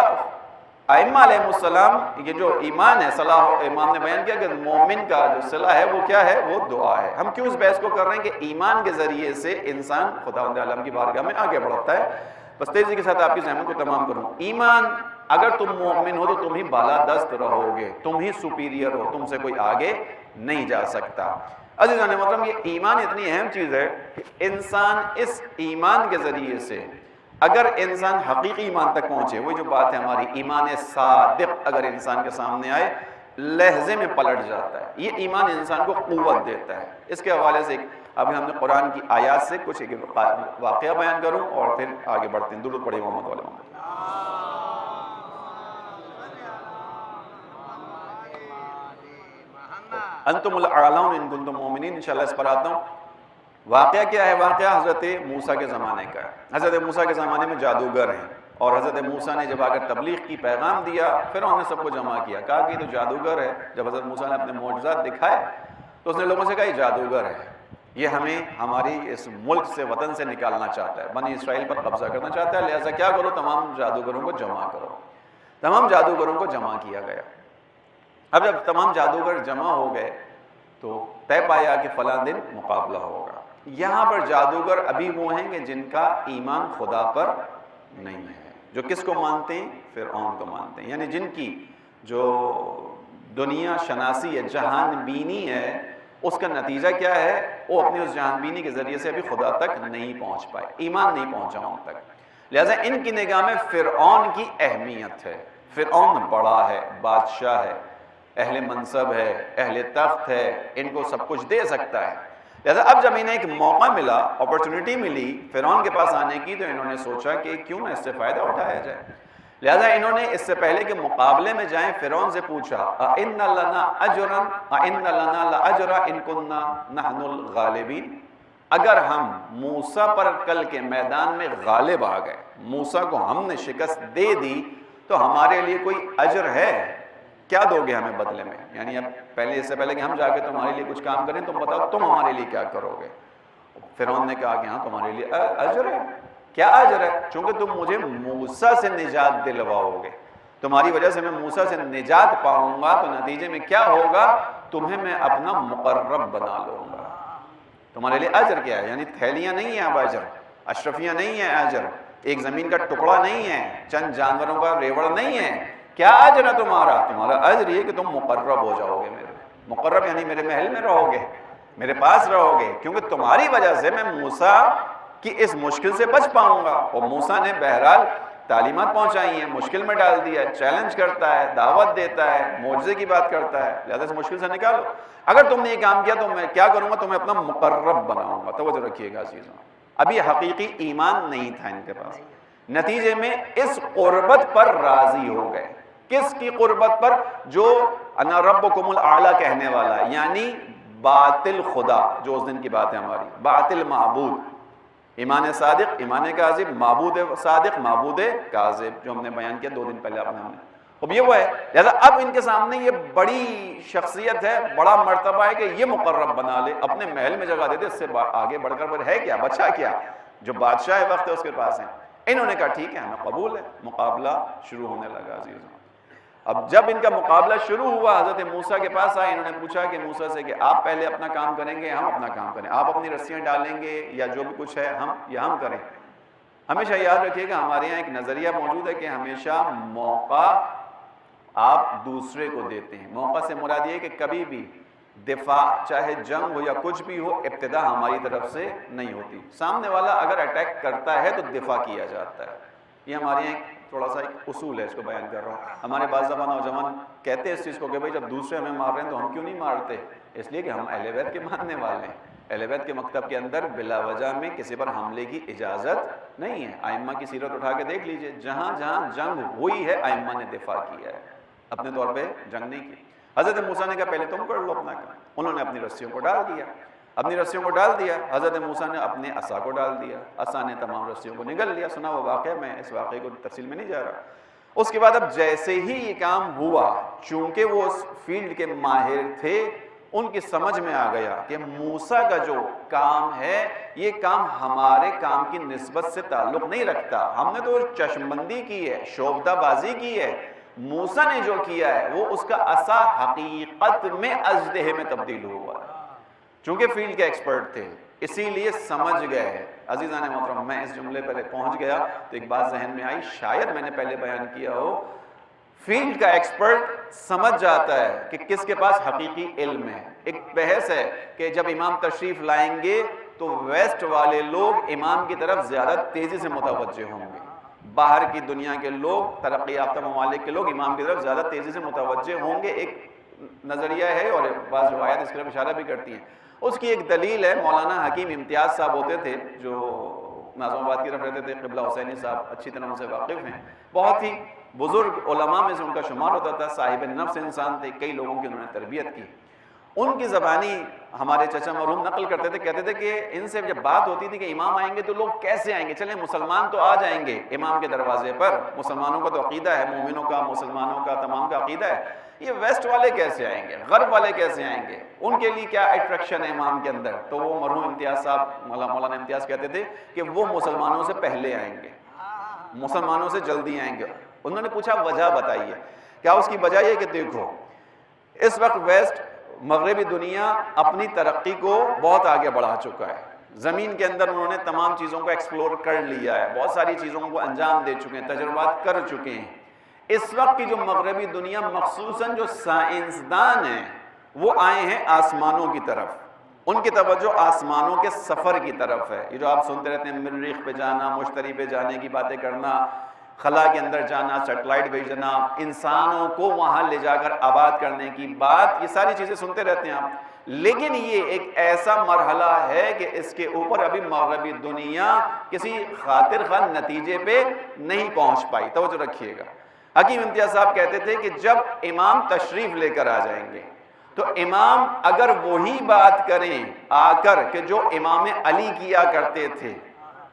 ائمہ علیہ السلام، یہ جو ایمان ہے، صلاح امام نے بیان کیا کہ مومن کا جو صلاح ہے وہ کیا ہے؟ وہ دعا ہے۔ ہم کیوں اس بحث کو کر رہے ہیں کہ ایمان کے ذریعے سے انسان خداوند عالم کی بارگاہ میں آگے بڑھتا ہے۔ بس تیزی کے ساتھ آپ کی ذہن کو تمام کروں، ایمان، اگر تم مومن ہو تو تم ہی بالادست رہو گے، تم ہی سپیریئر ہو، تم سے کوئی آگے نہیں جا سکتا۔ عزیزان محترم، یہ ایمان اتنی اہم چیز ہے کہ انسان اس ایمان کے ذریعے سے، اگر انسان حقیقی ایمان تک پہنچے، وہی جو بات ہے ہماری، ایمان صادق اگر انسان کے سامنے آئے، لہجے میں پلٹ جاتا ہے۔ یہ ایمان انسان کو قوت دیتا ہے۔ اس کے حوالے سے ابھی ہم نے قرآن کی آیات سے کچھ ایک واقعہ بیان کروں اور پھر آگے بڑھتے ہیں۔ درود پڑھیں محمد علیہ محمد۔ انتم الاعلون ان کنتم مومنین، انشاءاللہ اس پر آتا ہوں۔ واقعہ کیا ہے؟ واقعہ حضرت موسیٰ کے زمانے کا ہے۔ حضرت موسیٰ کے زمانے میں جادوگر ہیں، اور حضرت موسیٰ نے جب آ کر تبلیغ کی، پیغام دیا، فرعون نے سب کو جمع کیا، کہا کہ یہ تو جادوگر ہے۔ جب حضرت موسیٰ نے اپنے معجزات دکھائے تو اس نے لوگوں سے کہا یہ جادوگر ہے، یہ ہمیں ہماری اس ملک سے، وطن سے نکالنا چاہتا ہے، بنی اسرائیل پر قبضہ کرنا چاہتا ہے، لہٰذا کیا کرو، تمام جادوگروں کو جمع کرو۔ تمام جادوگروں کو جمع کیا گیا۔ اب جب تمام جادوگر جمع ہو گئے تو طے پایا کہ فلاں دن مقابلہ ہوگا۔ یہاں پر جادوگر ابھی وہ ہیں کہ جن کا ایمان خدا پر نہیں ہے، جو کس کو مانتے ہیں؟ فرعون کو مانتے ہیں، یعنی جن کی جو دنیا شناسی ہے، جہان بینی ہے، اس کا نتیجہ کیا ہے؟ وہ اپنی اس جہان بینی کے ذریعے سے ابھی خدا تک نہیں پہنچ پائے، ایمان نہیں پہنچا ان تک، لہٰذا ان کی نگاہ میں فرعون کی اہمیت ہے۔ فرعون بڑا ہے، بادشاہ ہے، اہل منصب ہے، اہل تخت ہے، ان کو سب کچھ دے سکتا ہے، لہذا اب جب انہیں ایک موقع ملا، اپرچونٹی ملی فرعون کے پاس آنے کی، تو انہوں نے سوچا کہ کیوں نہ اس سے فائدہ اٹھایا جائے، لہذا انہوں نے اس سے پہلے کہ مقابلے میں جائیں فرعون سے پوچھا اَإِنَّ لَنَا أَجْرًا أَإِنَّ لَنَا لَأَجْرًا إِن كُنَّا نَحْنُ الْغَالِبِينَ، اگر ہم موسیٰ پر کل کے میدان میں غالب آ گئے، موسیٰ کو ہم نے شکست دے دی، تو ہمارے لیے کوئی اجر ہے؟ کیا دو گے ہمیں بدلے میں؟ یعنی اب پہلے، اس سے پہلے کہ ہم جا کے تمہارے لیے کچھ کام کریں، تم بتاؤ تم ہمارے لیے کیا کرو گے؟ فرعون نے کہا کہ ہاں تمہارے لیے اجر ہے۔ کیا اجر ہے؟ چونکہ تم مجھے موسیٰ سے نجات دلواؤ گے، تمہاری وجہ سے میں موسیٰ سے نجات پاؤں گا، تو نتیجے میں کیا ہوگا؟ تمہیں میں اپنا مقرب بنا لوں گا۔ تمہارے لیے اجر کیا ہے؟ یعنی تھیلیاں نہیں ہیں اب اجر، اشرفیاں نہیں ہیں اجر، ایک زمین کا ٹکڑا نہیں ہے، چند جانوروں کا ریوڑ نہیں ہے۔ کیا اجر ہے تمہارا؟ تمہارا اجر یہ کہ تم مقرب ہو جاؤ گے میرے، مقرب یعنی میرے محل میں رہو گے، میرے پاس رہو گے، کیونکہ تمہاری وجہ سے میں موسیٰ کی اس مشکل سے بچ پاؤں گا۔ اور موسیٰ نے بہرحال تعلیمات پہنچائی ہیں، مشکل میں ڈال دیا، چیلنج کرتا ہے، دعوت دیتا ہے، معجزے کی بات کرتا ہے، لہذا اس مشکل سے نکالو۔ اگر تم نے یہ کام کیا تو میں کیا کروں گا؟ تمہیں اپنا مقرب بناؤں گا۔ توجہ رکھیے گا عزیزوں، اب یہ حقیقی ایمان نہیں تھا ان کے پاس، نتیجے میں اس قربت پر راضی ہو گئے۔ کس کی قربت پر؟ جو انا ربکم الاعلی کہنے والا ہے، یعنی باطل خدا، جو اس دن کی بات ہے ہماری، باطل معبود، ایمان صادق، ایمان کاذب، معبود صادق، معبود کاذب، جو ہم نے بیان کیا 2 دن پہلے آپ نے ہم نے، اب یہ وہ ہے۔ لہذا اب ان کے سامنے یہ بڑی شخصیت ہے، بڑا مرتبہ ہے کہ یہ مقرب بنا لے، اپنے محل میں جگہ دے دے، اس سے آگے بڑھ کر پھر ہے کیا، بچا کیا، جو بادشاہ وقت ہے اس کے پاس ہیں۔ انہوں نے کہا ٹھیک ہے ہمیں قبول ہے۔ مقابلہ شروع ہونے لگا عزیزوں۔ اب جب ان کا مقابلہ شروع ہوا، حضرت موسیٰ کے پاس آئے، انہوں نے پوچھا کہ موسیٰ سے کہ آپ پہلے اپنا کام کریں گے، ہم اپنا کام کریں، آپ اپنی رسیاں ڈالیں گے یا جو بھی کچھ ہے ہم کریں۔ ہمیشہ یاد رکھیے کہ ہمارے یہاں ایک نظریہ موجود ہے کہ ہمیشہ موقع آپ دوسرے کو دیتے ہیں۔ موقع سے مراد یہ ہے کہ کبھی بھی دفاع، چاہے جنگ ہو یا کچھ بھی ہو، ابتدا ہماری طرف سے نہیں ہوتی، سامنے والا اگر اٹیک کرتا ہے تو دفاع کیا جاتا ہے۔ یہ ہمارے یہاں تھوڑا سا ایک اصول ہے، اس کو بیان کر رہا ہوں۔ ہمارے بعض دفعہ نوجوان کہتے ہیں اس چیز کو کہ بھائی جب دوسرے ہمیں مار رہے ہیں تو ہم کیوں نہیں مارتے؟ اس لیے کہ ہم اہل بیت کے ماننے والے ہیں۔ اہل بیت کے مکتب کے اندر بلا وجہ میں کسی پر حملے کی اجازت نہیں ہے۔ ائمہ کی سیرت اٹھا کے دیکھ لیجئے، جہاں جہاں جنگ ہوئی ہے ائمہ نے دفاع کیا ہے، اپنے طور پہ جنگ نہیں کی۔ حضرت موسیٰ نے کہا پہلے تم کر لو اپنا کام، انہوں نے اپنی رسیوں کو ڈال دیا، اپنی رسیوں کو ڈال دیا، حضرت موسیٰ نے اپنے عصا کو ڈال دیا، عصا نے تمام رسیوں کو نگل لیا۔ سنا وہ واقعہ، میں اس واقعے کو تفصیل میں نہیں جا رہا۔ اس کے بعد اب جیسے ہی یہ کام ہوا، چونکہ وہ اس فیلڈ کے ماہر تھے، ان کی سمجھ میں آ گیا کہ موسیٰ کا جو کام ہے یہ کام ہمارے کام کی نسبت سے تعلق نہیں رکھتا، ہم نے تو چشم بندی کی ہے، شوبدہ بازی کی ہے، موسیٰ نے جو کیا ہے وہ اس کا عصا حقیقت میں اژدہے میں تبدیل ہوا۔ چونکہ فیلڈ کے ایکسپرٹ تھے اسی لیے سمجھ گئے۔ عزیزان محترم، میں اس جملے پر پہنچ گیا تو ایک بات ذہن میں آئی، شاید میں نے پہلے بیان کیا ہو، فیلڈ کا ایکسپرٹ سمجھ جاتا ہے کہ کس کے پاس حقیقی علم ہے۔ ایک بحث ہے کہ جب امام تشریف لائیں گے تو ویسٹ والے لوگ امام کی طرف زیادہ تیزی سے متوجہ ہوں گے، باہر کی دنیا کے لوگ، ترقی یافتہ ممالک کے لوگ امام کی طرف زیادہ تیزی سے متوجہ ہوں گے۔ ایک نظریہ ہے اور بعض روایات اس طرف اشارہ بھی کرتی ہیں۔ اس کی ایک دلیل ہے، مولانا حکیم امتیاز صاحب ہوتے تھے جو ناظم آباد کی طرف رہتے تھے، قبلہ حسینی صاحب اچھی طرح ان سے واقف ہیں، بہت ہی بزرگ علماء میں سے ان کا شمار ہوتا تھا، صاحب نفس انسان تھے، کئی لوگوں کی انہوں نے تربیت کی۔ ان کی زبانی ہمارے چچا مرحوم نقل کرتے تھے، کہتے تھے کہ ان سے جب بات ہوتی تھی کہ امام آئیں گے تو لوگ کیسے آئیں گے، چلیں مسلمان تو آ جائیں گے امام کے دروازے پر، مسلمانوں کا تو عقیدہ ہے، مومنوں کا، مسلمانوں کا، تمام کا عقیدہ ہے، یہ ویسٹ والے کیسے آئیں گے، غرب والے کیسے آئیں گے، ان کے لیے کیا اٹریکشن ہے امام کے اندر؟ تو وہ مرحوم امتیاز صاحب، مولانا امتیاز کہتے تھے کہ وہ مسلمانوں سے پہلے آئیں گے، مسلمانوں سے جلدی آئیں گے۔ انہوں نے پوچھا وجہ بتائیے، کیا اس کی وجہ یہ کہ دیکھو اس وقت ویسٹ مغربی دنیا اپنی ترقی کو بہت آگے بڑھا چکا ہے، زمین کے اندر انہوں نے تمام چیزوں کو ایکسپلور کر لیا ہے، بہت ساری چیزوں کو انجام دے چکے ہیں، تجربات کر چکے ہیں۔ اس وقت کی جو مغربی دنیا، مخصوصاً جو سائنسدان ہیں، وہ آئے ہیں آسمانوں کی طرف، ان کی توجہ آسمانوں کے سفر کی طرف ہے۔ یہ جو آپ سنتے رہتے ہیں مریخ پہ جانا، مشتری پہ جانے کی باتیں کرنا، خلا کے اندر جانا، سیٹلائٹ بھیجنا، انسانوں کو وہاں لے جا کر آباد کرنے کی بات، یہ ساری چیزیں سنتے رہتے ہیں آپ، لیکن یہ ایک ایسا مرحلہ ہے کہ اس کے اوپر ابھی مغربی دنیا کسی خاطر خواہ نتیجے پہ نہیں پہنچ پائی۔ توجہ رکھیے گا، حکیم امتیاز صاحب کہتے تھے کہ جب امام تشریف لے کر آ جائیں گے تو امام اگر وہی بات کریں آ کر کہ جو امام علی کیا کرتے تھے،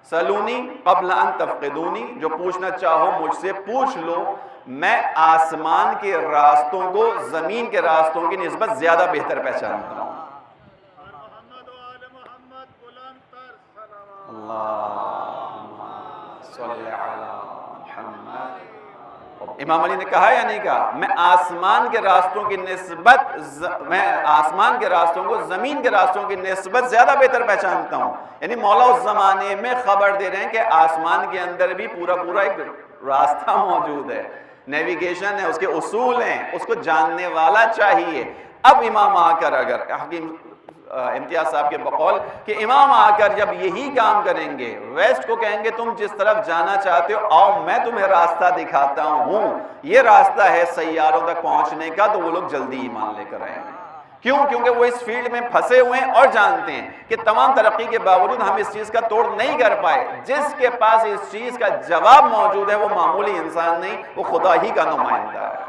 سلونی قبل ان تفقدونی، جو پوچھنا چاہو مجھ سے پوچھ لو، میں آسمان کے راستوں کو زمین کے راستوں کی نسبت زیادہ بہتر پہچانتا ہوں۔ اللہم صلی علی محمد۔ امام علی نے کہا یا نہیں کہا؟ میں آسمان کے راستوں کی نسبت، میں آسمان کے راستوں کو زمین کے راستوں کی نسبت زیادہ بہتر پہچانتا ہوں۔ یعنی مولا اس زمانے میں خبر دے رہے ہیں کہ آسمان کے اندر بھی پورا ایک راستہ موجود ہے، نیویگیشن ہے، اس کے اصول ہیں، اس کو جاننے والا چاہیے۔ اب امام آ کر، اگر حکیم امتیاز صاحب کے بقول کہ امام آ کر جب یہی کام کریں گے، ویسٹ کو کہیں گے تم جس طرف جانا چاہتے ہو آؤ میں تمہیں راستہ دکھاتا ہوں، یہ راستہ ہے سیاروں تک پہنچنے کا، تو وہ لوگ جلدی ایمان لے کر آئیں گے۔ کیوں؟ کیونکہ وہ اس فیلڈ میں پھنسے ہوئے ہیں اور جانتے ہیں کہ تمام ترقی کے باوجود ہم اس چیز کا توڑ نہیں کر پائے۔ جس کے پاس اس چیز کا جواب موجود ہے وہ معمولی انسان نہیں، وہ خدا ہی کا نمائندہ ہے۔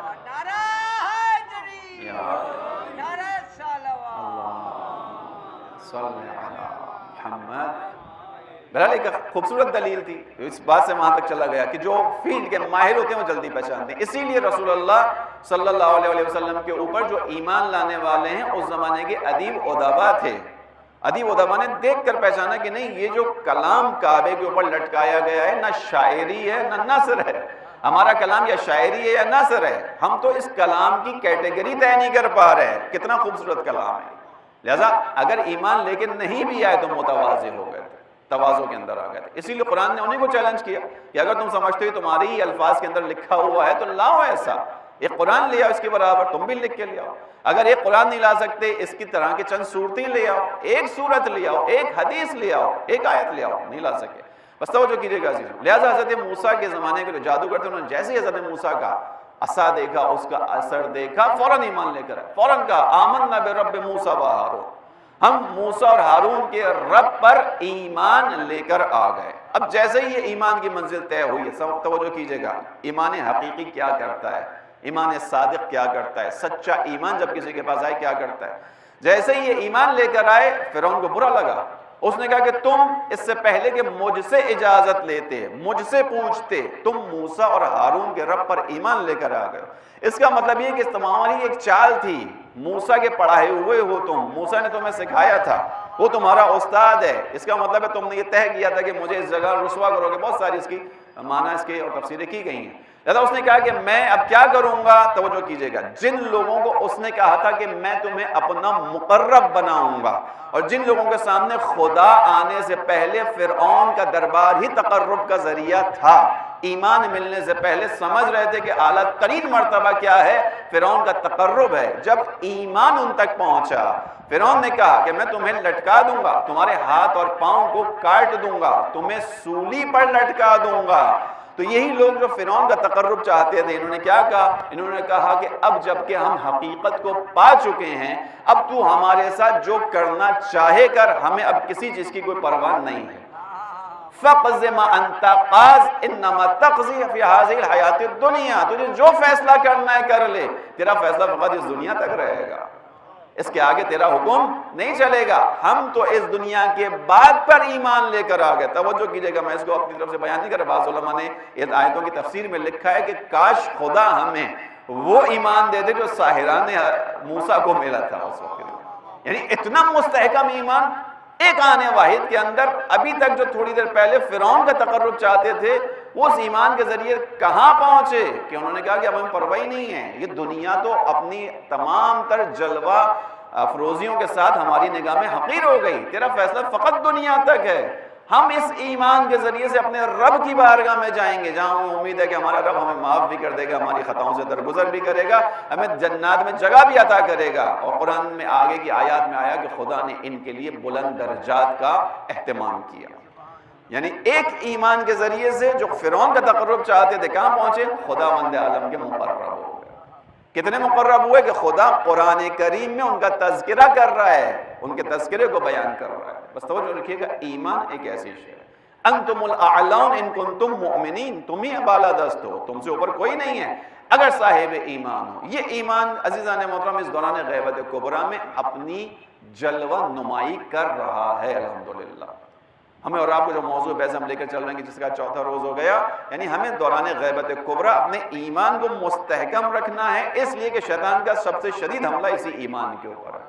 بہرحال ایک خوبصورت دلیل تھی، اس بات سے وہاں تک چلا گیا کہ جو فیلڈ کے ماہر ہوتے ہیں وہ جلدی پہچانتے ہیں۔ اسی لیے رسول اللہ صلی اللہ علیہ وسلم کے اوپر جو ایمان لانے والے ہیں اس زمانے کے ادیب ادبا تھے، ادیب ادبا نے دیکھ کر پہچانا کہ نہیں، یہ جو کلام کعبے کے اوپر لٹکایا گیا ہے نہ شاعری ہے نہ نثر ہے، ہمارا کلام یا شاعری ہے یا نثر ہے، ہم تو اس کلام کی کیٹیگری طے نہیں کر پا رہے، کتنا خوبصورت کلام ہے۔ لہذا اگر ایمان لے کے نہیں بھی آئے تو متواضع ہو گئے تھے، تواضع کے اندر آ گئے تھے۔ اسی لیے قرآن نے انہیں کو چیلنج کیا کہ اگر تم سمجھتے ہو تمہاری ہی الفاظ کے اندر لکھا ہوا ہے تو لاؤ ایسا، ایک قرآن لے آؤ اس کے برابر، تم بھی لکھ کے لے آؤ۔ اگر ایک قرآن نہیں لا سکتے، اس کی طرح کے چند صورتیں لے آؤ، ایک صورت لے آؤ، ایک حدیث لے آؤ، ایک آیت لے آؤ، نہیں لا سکے۔ بس توجہ کیجئے گا عزیزو، لہذا حضرت موسیٰ کے زمانے کے جو جادوگر تھے، انہوں نے جیسے ہی حضرت موسیٰ کا عصا دیکھا، اس کا اثر دیکھا، فوراً ایمان لے کر آئے، فوراً کہا آمنا برب موسیٰ و ہارون، ہم موسیٰ اور ہارون کے رب پر ایمان لے کر آ گئے۔ اب جیسے ہی یہ ایمان کی منزل طے ہوئی ہے، سب توجہ کیجئے گا، ایمان حقیقی کیا کرتا ہے، ایمان صادق کیا کرتا ہے، سچا ایمان جب کسی کے پاس آئے کیا کرتا ہے۔ جیسے ہی یہ ایمان لے کر آئے، فرعون کو برا لگا، اس نے کہا کہ تم اس سے پہلے کہ مجھ سے اجازت لیتے، مجھ سے پوچھتے، تم موسیٰ اور ہارون کے رب پر ایمان لے کر آ گئے۔ اس کا مطلب یہ کہ اس تمہاری ایک چال تھی، موسیٰ کے پڑھائے ہوئے ہو تم، موسیٰ نے تمہیں سکھایا تھا، وہ تمہارا استاد ہے، اس کا مطلب ہے تم نے یہ طے کیا تھا کہ مجھے اس جگہ رسوا کرو گے۔ بہت ساری اس کی معنی اس کے اور تفسیریں کی گئی ہیں۔ لہذا اس نے کہا کہ میں اب کیا کروں گا، توجہ کیجئے گا، جن لوگوں کو اس نے کہا تھا کہ میں تمہیں اپنا مقرب بناؤں گا، اور جن لوگوں کے سامنے خدا آنے سے پہلے فرعون کا دربار ہی تقرب کا ذریعہ تھا، ایمان ملنے سے پہلے سمجھ رہے تھے کہ اعلیٰ ترین مرتبہ کیا ہے، فرعون کا تقرب ہے۔ جب ایمان ان تک پہنچا، فرعون نے کہا کہ میں تمہیں لٹکا دوں گا، تمہارے ہاتھ اور پاؤں کو کاٹ دوں گا، تمہیں سولی پر لٹکا دوں گا۔ تو یہی لوگ جو فرعون کا تقرب چاہتے تھے، انہوں نے کیا کہا؟ انہوں نے کہا کہ اب جب کہ ہم حقیقت کو پا چکے ہیں، اب تو ہمارے ساتھ جو کرنا چاہے کر، ہمیں اب کسی چیز کی کوئی پرواہ نہیں ہے۔ فَقْضِ مَا أَنْتَ قَاضٍ إِنَّمَا تَقْضِي فِي هَذِهِ الْحَيَاةِ الدُّنْيَا، تجھے جو فیصلہ کرنا ہے کر لے، تیرا فیصلہ فقط اس دنیا تک رہے گا۔ اس کے آگے تیرا حکم نہیں چلے گا. ہم تو اس دنیا کے بعد پر ایمان لے کر آ گئے. توجہ کیجئے گا, میں اس کو اپنی طرف سے بیان نہیں کر رہا. بعض علماء نے اس آیتوں کی تفسیر میں لکھا ہے کہ کاش خدا ہمیں وہ ایمان دے دے جو ساحران موسیٰ کو ملا تھا اس وقت. یعنی اتنا مستحکم ایمان ایک آنے واحد کے اندر. ابھی تک جو تھوڑی دیر پہلے فرعون کا تقرب چاہتے تھے, وہ اس ایمان کے ذریعے کہاں پہنچے کہ انہوں نے کہا کہ اب ہمیں پرواہ نہیں ہے, یہ دنیا تو اپنی تمام تر جلوہ افروزیوں کے ساتھ ہماری نگاہ میں حقیر ہو گئی, تیرا فیصلہ فقط دنیا تک ہے. ہم اس ایمان کے ذریعے سے اپنے رب کی بارگاہ میں جائیں گے, جہاں ہمیں امید ہے کہ ہمارا رب ہمیں معاف بھی کر دے گا, ہماری خطاؤں سے درگزر بھی کرے گا, ہمیں جنات میں جگہ بھی عطا کرے گا. اور قرآن میں آگے کی آیات میں آیا کہ خدا نے ان کے لیے بلند درجات کا اہتمام کیا. یعنی ایک ایمان کے ذریعے سے جو فرعون کا تقرب چاہتے تھے کہاں پہنچے؟ خداوند عالم کے مقرب ہو گئے. کتنے مقرب ہوئے کہ خدا قرآن کریم میں ان کا تذکرہ کر رہا ہے, ان کے تذکرے کو بیان کر رہا ہے. بس توجہ رکھیے گا, ایمان ایک ایسی شے ہے. انتم الاعلون ان کنتم مؤمنین, تم ہی بالادست ہو, تم سے اوپر کوئی نہیں ہے اگر صاحب ایمان ہو. یہ ایمان عزیزان محترم اس دوران غیبت کبریٰ میں اپنی جلوہ نمائی کر رہا ہے الحمدللہ. ہمیں اور آپ کو جو موضوع بحث ہم لے کر چل رہے ہیں کہ جس کا چوتھا روز ہو گیا, یعنی ہمیں دوران غیبت کبریٰ اپنے ایمان کو مستحکم رکھنا ہے, اس لیے کہ شیطان کا سب سے شدید حملہ اسی ایمان کے اوپر ہے,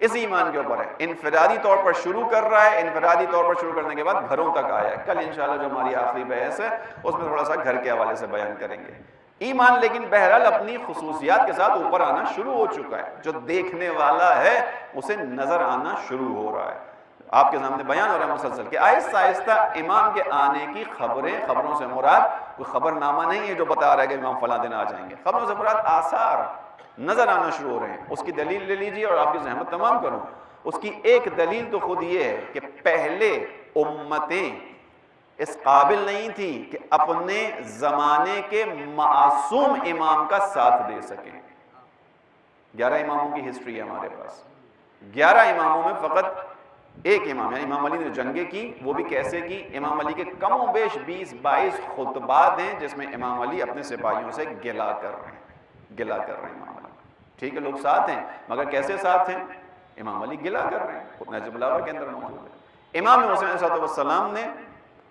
اس ایمان کے اوپر ہے. انفرادی طور پر شروع کر رہا ہے, انفرادی طور پر شروع کرنے کے بعد گھروں تک آیا ہے. کل انشاءاللہ جو ہماری آخری بحث ہے اس میں تھوڑا سا گھر کے حوالے سے بیان کریں گے. ایمان لیکن بہرحال اپنی خصوصیات کے ساتھ اوپر آنا شروع ہو چکا ہے. جو دیکھنے والا ہے اسے نظر آنا شروع ہو رہا ہے. آپ کے سامنے بیان ہو رہا ہے مسلسل کہ آہستہ آہستہ امام کے آنے کی خبروں سے مراد کوئی خبر نامہ نہیں ہے جو بتا رہا ہے کہ امام فلاں دن آ جائیں گے. خبروں سے مراد آثار نظر آنا شروع ہو رہے ہیں. اس کی دلیل لے لیجیے اور آپ کی زحمت تمام کروں. اس کی ایک دلیل تو خود یہ ہے کہ پہلے امتیں اس قابل نہیں تھی کہ اپنے زمانے کے معصوم امام کا ساتھ دے سکیں. 11 اماموں کی ہسٹری ہے ہمارے پاس. 11 اماموں میں فقط ایک امام یعنی امام علی نے جنگیں کی, وہ بھی کیسے کی؟ امام علی کے کم و بیش 20-22 خطبات ہیں جس میں امام علی اپنے سپاہیوں سے گلا کر رہے ہیں امام علی. ٹھیک ہے, لوگ ساتھ ہیں مگر کیسے ساتھ ہیں؟ امام علی گلا کر رہے ہیں, خود نہج البلاغہ کے اندر موجود ہے. امام حسین علیہ السلام نے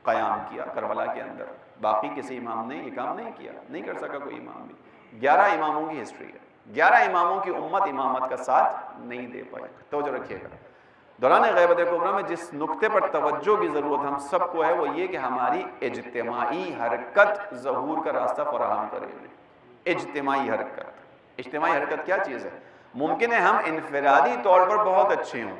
قیام کیا کربلا کے اندر, باقی کسی امام نے یہ کام نہیں کیا, نہیں کر سکا کوئی امام بھی. 11 اماموں کی ہسٹری ہے. 11 اماموں کی امت امامت کا ساتھ نہیں دے پائی. توجہ رکھیے گا, دوران غیبت کبریٰ میں جس نقطے پر توجہ کی ضرورت ہم سب کو ہے وہ یہ کہ ہماری اجتماعی حرکت ظہور کا راستہ فراہم کرے گی. اجتماعی حرکت کیا چیز ہے؟ ممکن ہے ہم انفرادی طور پر بہت اچھے ہوں,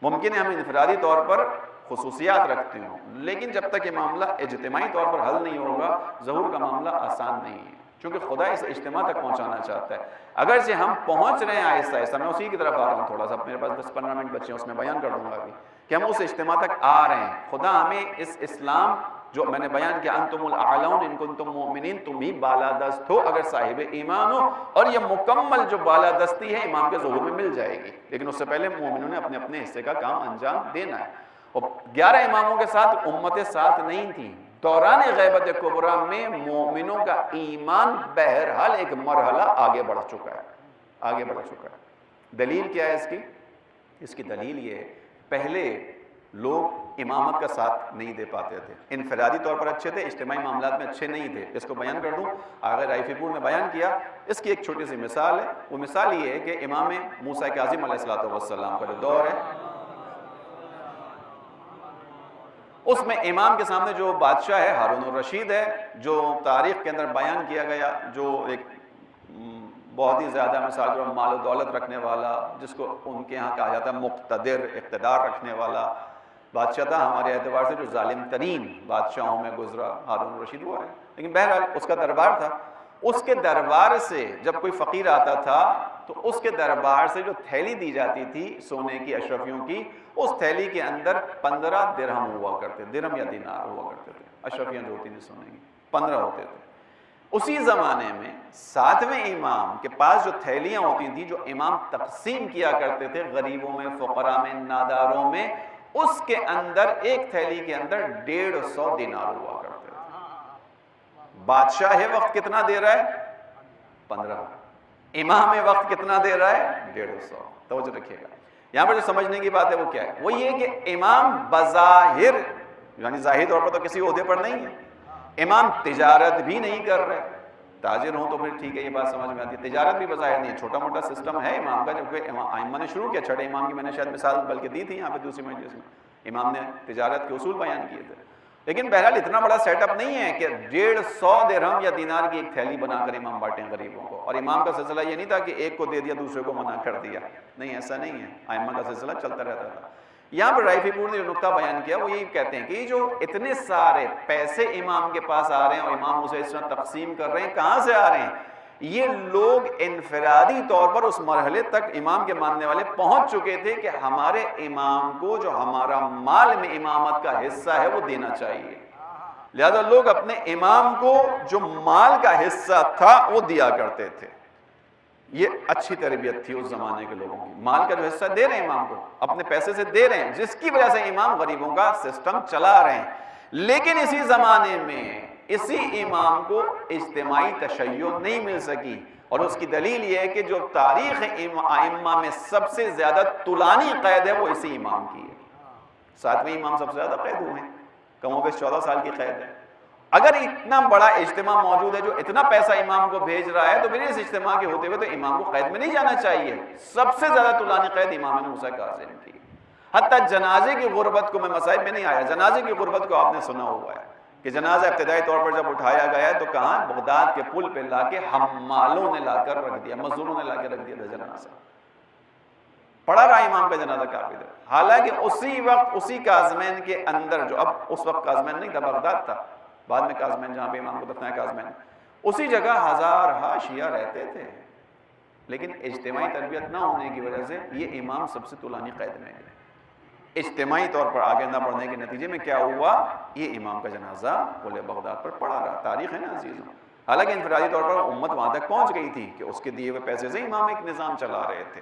ممکن ہے ہم انفرادی طور پر خصوصیات رکھتے ہوں, لیکن جب تک یہ معاملہ اجتماعی طور پر حل نہیں ہوگا ظہور کا معاملہ آسان نہیں ہے, چونکہ خدا اس اجتماع تک پہنچانا چاہتا ہے. اگرچہ ہم پہنچ رہے ہیں آہستہ آہستہ, میں اسی کی طرف آ رہا ہوں, تھوڑا سا میرے پاس 10-15 منٹ بچے ہیں اس میں بیان کر دوں گا ابھی کہ ہم اس اجتماع تک آ رہے ہیں. خدا ہمیں اس اسلام جو میں نے بیان کیا انتم الاعلون ان کنتم مؤمنین, تم ہی بالادست ہو اگر صاحب ایمان ہو, اور یہ مکمل جو بالادستی ہے امام کے ظہور میں مل جائے گی, لیکن اس سے پہلے مومنوں نے اپنے اپنے حصے کا کام انجام دینا ہے. اور 11 اماموں کے ساتھ امتیں ساتھ نہیں تھیں. دوران غیبت کبریٰ میں مومنوں کا ایمان بہرحال ایک مرحلہ آگے بڑھ چکا ہے. دلیل کیا ہے اس کی؟ اس کی دلیل یہ ہے, پہلے لوگ امامت کا ساتھ نہیں دے پاتے تھے, انفرادی طور پر اچھے تھے, اجتماعی معاملات میں اچھے نہیں تھے. اس کو بیان کر دوں, آغا رائفی پور نے بیان کیا, اس کی ایک چھوٹی سی مثال ہے. وہ مثال یہ ہے کہ امام موسیٰ کاظم علیہ السلام کا جو دور ہے اس میں امام کے سامنے جو بادشاہ ہے ہارون الرشید ہے, جو تاریخ کے اندر بیان کیا گیا, جو ایک بہت ہی زیادہ مثال جو مال و دولت رکھنے والا, جس کو ان کے ہاں کہا جاتا ہے مقتدر, اقتدار رکھنے والا بادشاہ تھا. ہمارے اعتبار سے جو ظالم ترین بادشاہوں میں گزرا ہارون الرشید ہوا ہے, لیکن بہرحال اس کا دربار تھا. اس کے دربار سے جب کوئی فقیر آتا تھا تو اس کے دربار سے جو تھیلی دی جاتی تھی سونے کی اشرفیوں کی, اس تھیلی کے اندر 15 درہم ہوا کرتے, درہم یا دینار ہوا کرتے تھے. اشرفیاں جو ہوتی تھیں سونے کی 15 ہوتے تھے. اسی زمانے میں 7ویں امام کے پاس جو تھیلیاں ہوتی تھیں جو امام تقسیم کیا کرتے تھے غریبوں میں, فقراء میں, ناداروں میں, اس کے اندر ایک تھیلی کے اندر 150 دینار ہوا کرتے تھے. بادشاہ وقت کتنا دے رہا ہے؟ 15. امام وقت کتنا دے رہا ہے؟ 150. توجہ رکھیے گا. یہاں پر جو سمجھنے کی بات ہے وہ کیا ہے؟ وہ یہ کہ امام بظاہر یعنی ظاہری طور پر تو کسی عہدے پر نہیں ہے، امام تجارت بھی نہیں کر رہے. تاجر ہوں تو پھر ٹھیک ہے، یہ بات سمجھ میں آتی ہے. تجارت بھی بظاہر نہیں ہے، چھوٹا موٹا سسٹم ہے امام کا، جبکہ ائمہ نے شروع کیا. چھٹے امام کی میں نے شاید مثال بلکہ دی تھی یہاں پہ دوسری مجلس میں، امام نے تجارت کے اصول بیان کیے تھے. لیکن بہرحال اتنا بڑا سیٹ اپ نہیں ہے کہ 150 درہم یا دینار کی ایک تھیلی بنا کر امام بانٹیں غریبوں کو. اور امام کا سلسلہ یہ نہیں تھا کہ ایک کو دے دیا دوسرے کو منع کر دیا، نہیں ایسا نہیں ہے. ائمہ کا سلسلہ چلتا رہتا تھا. یہاں پر رائفی پور نے جو نقطہ بیان کیا وہ یہی کہتے ہیں کہ یہ جو اتنے سارے پیسے امام کے پاس آ رہے ہیں اور امام اسے اس طرح تقسیم کر رہے ہیں، کہاں سے آ رہے ہیں؟ یہ لوگ انفرادی طور پر اس مرحلے تک امام کے ماننے والے پہنچ چکے تھے کہ ہمارے امام کو جو ہمارا مال میں امامت کا حصہ ہے وہ دینا چاہیے. لہذا لوگ اپنے امام کو جو مال کا حصہ تھا وہ دیا کرتے تھے. یہ اچھی تربیت تھی اس زمانے کے لوگوں کی. مال کا جو حصہ دے رہے ہیں امام کو، اپنے پیسے سے دے رہے ہیں، جس کی وجہ سے امام غریبوں کا سسٹم چلا رہے ہیں. لیکن اسی زمانے میں اسی امام کو اجتماعی تشیع نہیں مل سکی، اور اس کی دلیل یہ ہے کہ جو تاریخ ائمہ میں سب سے زیادہ طولانی قید ہے وہ اسی امام کی ہے. 7ویں امام سب سے زیادہ قید ہوئے ہیں، کم و بیش 14 سال کی قید ہے. اگر اتنا بڑا اجتماع موجود ہے جو اتنا پیسہ امام کو بھیج رہا ہے، تو پھر اس اجتماع کے ہوتے ہوئے تو امام کو قید میں نہیں جانا چاہیے. سب سے زیادہ طولانی قید امام موسیٰ کاظم کی. حتیٰ جنازے کی غربت کو، میں مصائب میں نہیں آیا، جنازے کی غربت کو آپ نے سنا ہوا ہے کہ جنازہ ابتدائی طور پر جب اٹھایا گیا ہے تو کہاں؟ بغداد کے پل پہ لا کے حمالوں نے لا کر رکھ دیا، مزدوروں نے لا کے رکھ دیا تھا جنازہ. پڑا رہا امام کا جنازہ کافی دیر. حالانکہ اسی وقت اسی کاظمین کے اندر، جو اب اس وقت کاظمین نہیں تھا، بغداد تھا، بعد میں کاظمین جہاں پہ امام کو دفنایا کاظمین، اسی جگہ ہزارہا شیعہ رہتے تھے. لیکن اجتماعی تربیت نہ ہونے کی وجہ سے یہ امام سب سے طولانی قید میں گئے. اجتماعی طور پر آگے نہ بڑھنے کے نتیجے میں کیا ہوا؟ یہ امام کا جنازہ پل بغداد پر پڑا رہا. تاریخ ہے نا عزیزوں. حالانکہ انفرادی طور پر امت وہاں تک پہنچ گئی تھی کہ اس کے دیے ہوئے پیسے سے امام ایک نظام چلا رہے تھے.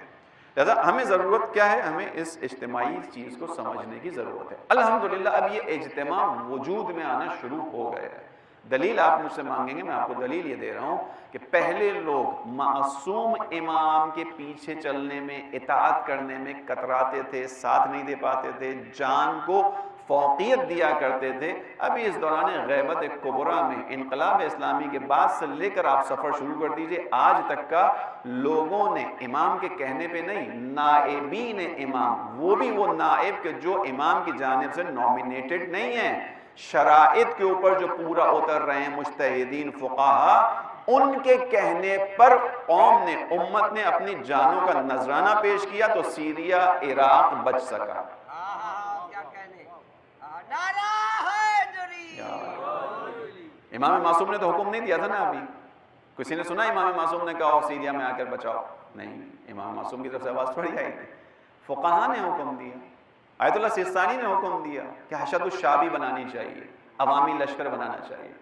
لہذا ہمیں ضرورت کیا ہے؟ ہمیں اس اجتماعی چیز کو سمجھنے کی ضرورت ہے. الحمدللہ اب یہ اجتماع وجود میں آنا شروع ہو گئے ہیں. دلیل آپ مجھ سے مانگیں گے، میں آپ کو دلیل یہ دے رہا ہوں کہ پہلے لوگ معصوم امام کے پیچھے چلنے میں، اطاعت کرنے میں کتراتے تھے، ساتھ نہیں دے پاتے تھے، جان کو فوقیت دیا کرتے تھے. ابھی اس دوران غیبت کبریٰ میں انقلاب اسلامی کے بعد سے لے کر آپ سفر شروع کر دیجئے، آج تک کا لوگوں نے امام کے کہنے پہ نہیں، نائبین امام، وہ بھی وہ نائب کہ جو امام کی جانب سے نومینیٹڈ نہیں ہیں، شرائط کے اوپر جو پورا اتر رہے ہیں، مجتہدین فقہا، ان کے کہنے پر قوم نے، امت نے اپنی جانوں کا نذرانہ پیش کیا تو سیریا، عراق بچ سکا. امام معصوم نے تو حکم نہیں دیا تھا نا. ابھی کسی نے سنا امام معصوم نے کہا سیریا میں آ کر بچاؤ؟ نہیں، امام معصوم کی طرف سے آواز تھوڑی آئی تھی. فقہا نے حکم دیا، آیت اللہ سیستانی نے حکم دیا کہ حشد الشعبی بنانی چاہیے، عوامی لشکر بنانا چاہیے.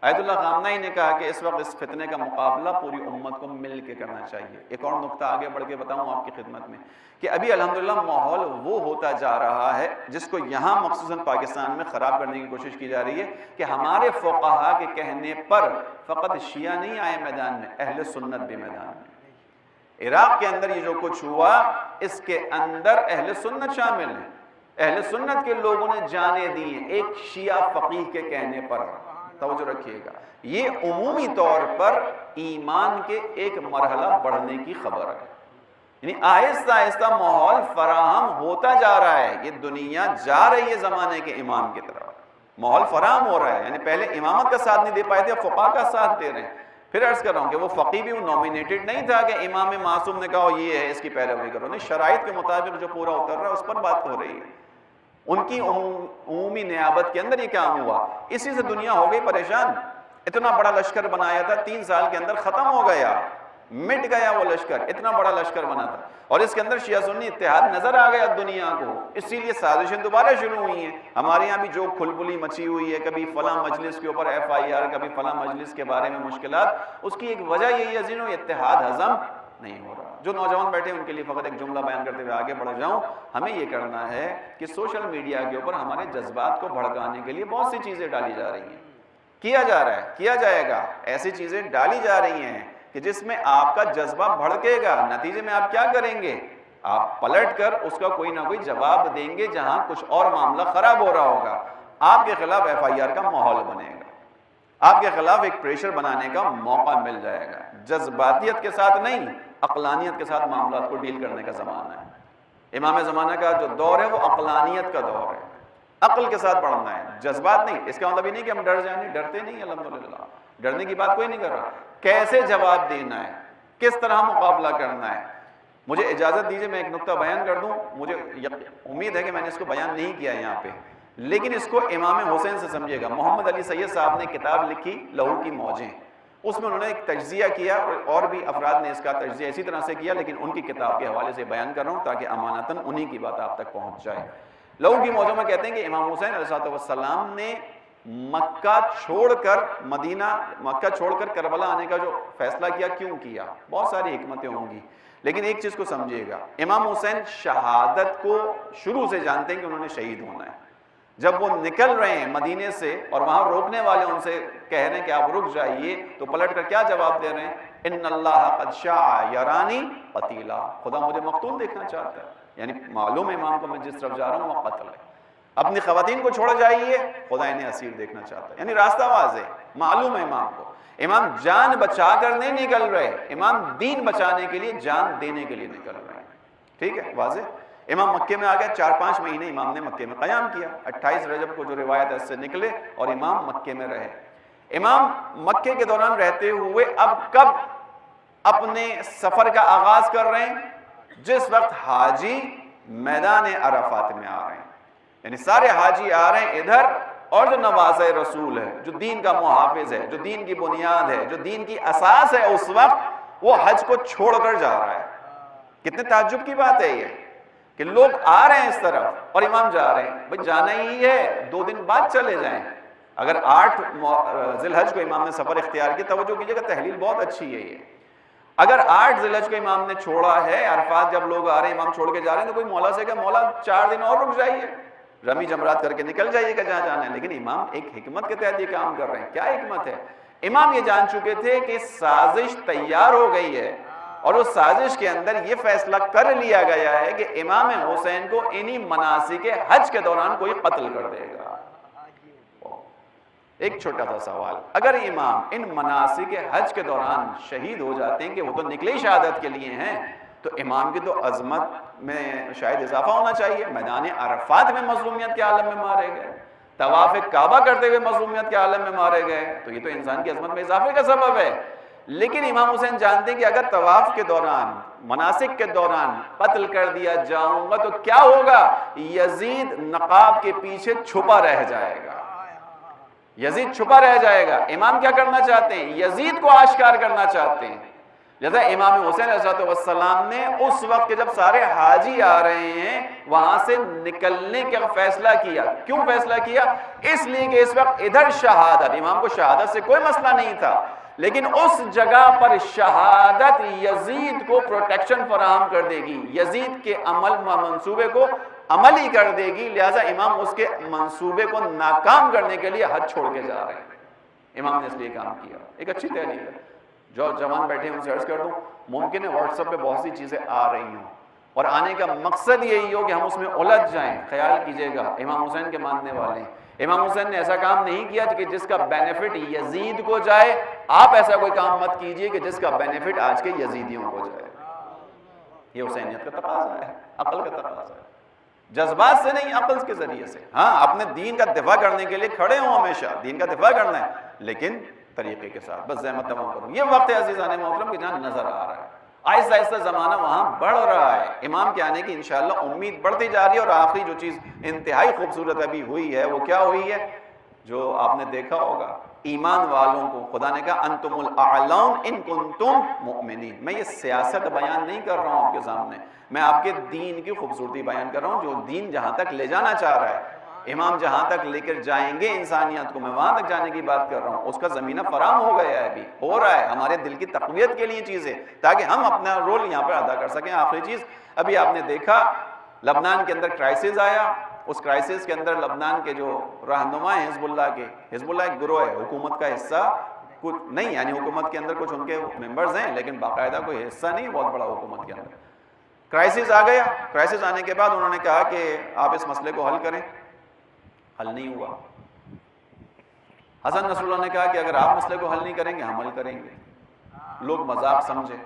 آیت اللہ خامنہئی نے کہا کہ اس وقت اس فتنے کا مقابلہ پوری امت کو مل کے کرنا چاہیے. ایک اور نقطہ آگے بڑھ کے بتاؤں آپ کی خدمت میں کہ ابھی الحمدللہ ماحول وہ ہوتا جا رہا ہے جس کو یہاں مخصوصاً پاکستان میں خراب کرنے کی کوشش کی جا رہی ہے کہ ہمارے فقہا کے کہنے پر فقط شیعہ نہیں آئے میدان میں، اہل سنت بھی میدان میں. عراق کے اندر یہ جو کچھ ہوا، اس کے اندر اہل سنت شامل ہیں. اہل سنت کے لوگوں نے جانے دی ہیں ایک شیعہ فقیہ کے کہنے پر. توجہ رکھیے گا، یہ عمومی طور پر ایمان کے ایک مرحلہ بڑھنے کی خبر ہے. یعنی آہستہ آہستہ ماحول فراہم ہوتا جا رہا ہے. یہ دنیا جا رہی ہے زمانے کے امام کی طرف، ماحول فراہم ہو رہا ہے. یعنی پہلے امامت کا ساتھ نہیں دے پائے تھے، فقہا کا ساتھ دے رہے ہیں. پھر عرض کر رہا ہوں کہ وہ فقیہ بھی نومینیٹڈ نہیں تھا کہ امام معصوم نے کہا یہ ہے اس کی پیروی کرو. نہیں، شرائط کے مطابق جو پورا اتر رہا ہے اس پر بات ہو رہی ہے. ان کی عمومی نیابت کے اندر یہ کام ہوا. اسی سے دنیا ہو گئی پریشان. اتنا بڑا لشکر بنایا تھا، 3 سال کے اندر ختم ہو گیا، مٹ گیا وہ لشکر. اتنا بڑا لشکر بنا تھا اور اس کے اندر شیعہ سنی اتحاد نظر آ گیا دنیا کو. اسی لیے سازشیں دوبارہ شروع ہوئی ہیں. ہمارے یہاں بھی جو کھلبلی مچی ہوئی ہے، کبھی فلاں مجلس کے اوپر FIR، کبھی فلاں مجلس کے بارے میں مشکلات، اس کی ایک وجہ یہی ہے عزیزوں، اتحاد ہضم نہیں ہو رہا. جو نوجوان بیٹھے ان کے لیے فقط ایک جملہ بیان کرتے ہوئے آگے بڑھ جاؤں. ہمیں یہ کرنا ہے کہ سوشل میڈیا کے اوپر ہمارے جذبات کو بھڑکانے کے لیے بہت سی چیزیں ڈالی جا رہی ہیں، کیا جا رہا ہے، کیا جائے گا. ایسی چیزیں ڈالی جا رہی ہیں کہ جس میں آپ کا جذبہ بھڑکے گا، نتیجے میں آپ کیا کریں گے؟ آپ پلٹ کر اس کا کوئی نہ کوئی جواب دیں گے جہاں کچھ اور معاملہ خراب ہو رہا ہوگا، آپ کے خلاف FIR کا ماحول بنے گا، آپ کے خلاف ایک پریشر بنانے کا موقع مل جائے گا۔ جذباتیت کے ساتھ نہیں، عقلانیت کے ساتھ معاملات کو ڈیل کرنے کا زمانہ ہے۔ امام زمانہ کا جو دور ہے وہ عقلانیت کا دور ہے، عقل کے ساتھ بڑھنا ہے، جذبات نہیں۔ اس کا مطلب یہ نہیں کہ ہم ڈر جائیں، ڈرتے نہیں، الحمدللہ ڈرنے کی بات کوئی نہیں کر رہا، کیسے جواب دینا ہے، کس طرح مقابلہ کرنا ہے۔ مجھے اجازت دیجیے میں ایک نقطہ بیان کر دوں، مجھے امید ہے کہ میں نے اس کو بیان نہیں کیا یہاں پہ، لیکن اس کو امام حسین سے سمجھے گا۔ محمد علی سید صاحب نے کتاب لکھی لہو کی موجیں، اس میں انہوں نے ایک تجزیہ کیا، اور بھی افراد نے اس کا تجزیہ اسی طرح سے کیا، لیکن ان کی کتاب کے حوالے سے بیان کر رہا ہوں تاکہ امانتاً انہی کی بات آپ تک پہنچ جائے۔ لہو کی موجوں میں کہتے ہیں کہ امام حسین علیہ السلام نے مکہ چھوڑ کر کربلا آنے کا جو فیصلہ کیا، کیوں کیا؟ بہت ساری حکمتیں ہوں گی، لیکن ایک چیز کو سمجھیے گا، امام حسین شہادت کو شروع سے جانتے ہیں کہ انہوں نے شہید ہونا ہے۔ جب وہ نکل رہے ہیں مدینے سے اور وہاں روکنے والے ان سے کہہ رہے ہیں کہ آپ رک جائیے، تو پلٹ کر کیا جواب دے رہے ہیں؟ ان اللہ قد شاء یرانی قتیلا، خدا مجھے مقتول دیکھنا چاہتا ہے، یعنی معلوم ہے امام کو میں جس طرف جا رہا ہوں وہ قتل ہے۔ اپنی خواتین کو چھوڑ جائیے، خدا انہیں اسیر دیکھنا چاہتا ہے، یعنی راستہ واضح، معلوم ہے امام کو۔ امام جان بچا کر نہیں نکل رہے، امام دین بچانے کے لیے جان دینے کے لیے نکل رہے ہیں، ٹھیک ہے، واضح۔ امام مکے میں آ گئے، 4-5 مہینے امام نے مکے میں قیام کیا، 28 رجب کو جو روایت ہے اس سے نکلے اور امام مکے میں رہے۔ امام مکے کے دوران رہتے ہوئے اب کب اپنے سفر کا آغاز کر رہے ہیں؟ جس وقت حاجی میدان عرفات میں آ رہے ہیں، یعنی سارے حاجی آ رہے ہیں ادھر، اور جو نوازہ رسول ہے، جو دین کا محافظ ہے، جو دین کی بنیاد ہے، جو دین کی اساس ہے، اس وقت وہ حج کو چھوڑ کر جا رہا ہے۔ کتنے تعجب کی بات ہے یہ کہ لوگ آ رہے ہیں اس طرف اور امام جا رہے ہیں۔ بھئی جانا ہی ہے، 2 دن بعد چلے جائیں۔ اگر 8 ذی الحج کو امام نے سفر اختیار کی، توجہ کیجئے گا، تحلیل بہت اچھی ہے یہ۔ اگر 8 ذی الحج کو امام نے چھوڑا ہے، عرفات جب لوگ آ رہے ہیں امام چھوڑ کے جا رہے ہیں، تو کوئی مولا سے کہ مولا 4 دن اور رک جائیے، رمی جمرات کر کے نکل جائیے گا جہاں جانا ہے۔ لیکن امام ایک حکمت کے تحت یہ کام کر رہے ہیں۔ کیا حکمت ہے؟ امام یہ جان چکے تھے کہ سازش تیار ہو گئی ہے، اور اس سازش کے اندر یہ فیصلہ کر لیا گیا ہے کہ امام حسین کو انہی مناسک حج کے دوران کوئی قتل کر دے گا۔ ایک چھوٹا سا سوال، اگر امام ان مناسک حج کے دوران شہید ہو جاتے ہیں کہ وہ تو نکلے شہادت کے لیے ہیں، تو امام کی تو عظمت میں شاید اضافہ ہونا چاہیے۔ میدان عرفات میں مظلومیت کے عالم میں مارے گئے، طواف کعبہ کرتے ہوئے مظلومیت کے عالم میں مارے گئے، تو یہ تو انسان کی عظمت میں اضافے کا سبب ہے۔ لیکن امام حسین جانتے ہیں کہ اگر طواف کے دوران، مناسک کے دوران قتل کر دیا جاؤں گا تو کیا ہوگا؟ یزید نقاب کے پیچھے چھپا رہ جائے گا، یزید چھپا رہ جائے گا۔ امام کیا کرنا چاہتے ہیں؟ یزید کو آشکار کرنا چاہتے ہیں۔ لہذا امام حسین علیہ السلام نے اس وقت کہ جب سارے حاجی آ رہے ہیں وہاں سے نکلنے کا فیصلہ کیا۔ کیوں فیصلہ کیا؟ اس لیے کہ اس وقت ادھر شہادت، امام کو شہادت سے کوئی مسئلہ نہیں تھا، لیکن اس جگہ پر شہادت یزید کو پروٹیکشن فراہم کر دے گی، یزید کے عمل منصوبے کو عملی کر دے گی، لہٰذا امام اس کے منصوبے کو ناکام کرنے کے لیے حج چھوڑ کے جا رہے ہیں۔ امام نے اس لیے کام کیا۔ ایک اچھی تحلیل ہے، جو جوان بیٹھے ہیں ان سے عرض کر دوں، ممکن ہے واٹس ایپ پہ بہت سی چیزیں آ رہی ہوں اور آنے کا مقصد یہی ہو کہ ہم اس میں الجھ جائیں۔ خیال کیجئے گا امام حسین کے ماننے والے ہیں، امام حسین نے ایسا کام نہیں کیا کہ جس کا بینیفٹ یزید کو جائے، آپ ایسا کوئی کام مت کیجئے کہ جس کا بینیفٹ آج کے یزیدیوں کو جائے۔ یہ حسینیت کا تقاضا ہے، عقل کا تقاضا ہے، جذبات سے نہیں، عقل کے ذریعے سے۔ ہاں اپنے دین کا دفاع کرنے کے لیے کھڑے ہوں، ہمیشہ دین کا دفاع کرنا ہے، لیکن طریقے کے ساتھ۔ بس زحمت تمام کروں۔ یہ وقت ہے عزیزان محترم کہ جہاں نظر آ رہا ہے، آہستہ آہستہ زمانہ وہاں بڑھ رہا ہے، امام کے آنے کی انشاءاللہ امید بڑھتی جا رہی ہے۔ اور آخری جو چیز انتہائی خوبصورت ابھی ہوئی ہے وہ کیا ہوئی ہے؟ جو آپ نے دیکھا ہوگا، ایمان والوں کو خدا نے کہا انتم الاعلون ان کنتم مؤمنین۔ میں یہ سیاست بیان نہیں کر رہا ہوں آپ کے سامنے، میں آپ کے دین کی خوبصورتی بیان کر رہا ہوں، جو دین جہاں تک لے جانا چاہ رہا ہے، امام جہاں تک لے کر جائیں گے انسانیت کو، میں وہاں تک جانے کی بات کر رہا ہوں۔ اس کا زمینہ فراہم ہو گیا ہے، ابھی ہو رہا ہے، ہمارے دل کی تقویت کے لیے چیزیں، تاکہ ہم اپنا رول یہاں پر ادا کر سکیں۔ آخری چیز، ابھی آپ نے دیکھا لبنان کے اندر کرائسس آیا، اس کرائسس کے اندر لبنان کے جو رہنما ہیں حزب اللہ کے، حزب اللہ ایک گروہ ہے، حکومت کا حصہ کچھ نہیں، یعنی حکومت کے اندر کچھ ان کے ممبرز ہیں لیکن باقاعدہ کوئی حصہ نہیں بہت بڑا حکومت کے اندر. کرائسس آ گیا. کرائسس آنے کے بعد انہوں نے کہا کہ آپ اس مسئلے کو حل کریں. حل نہیں ہوا. حسن نصر اللہ نے کہا کہ اگر آپ مسئلے کو حل نہیں کریں گے ہم حل کریں گے. لوگ مذاق سمجھے.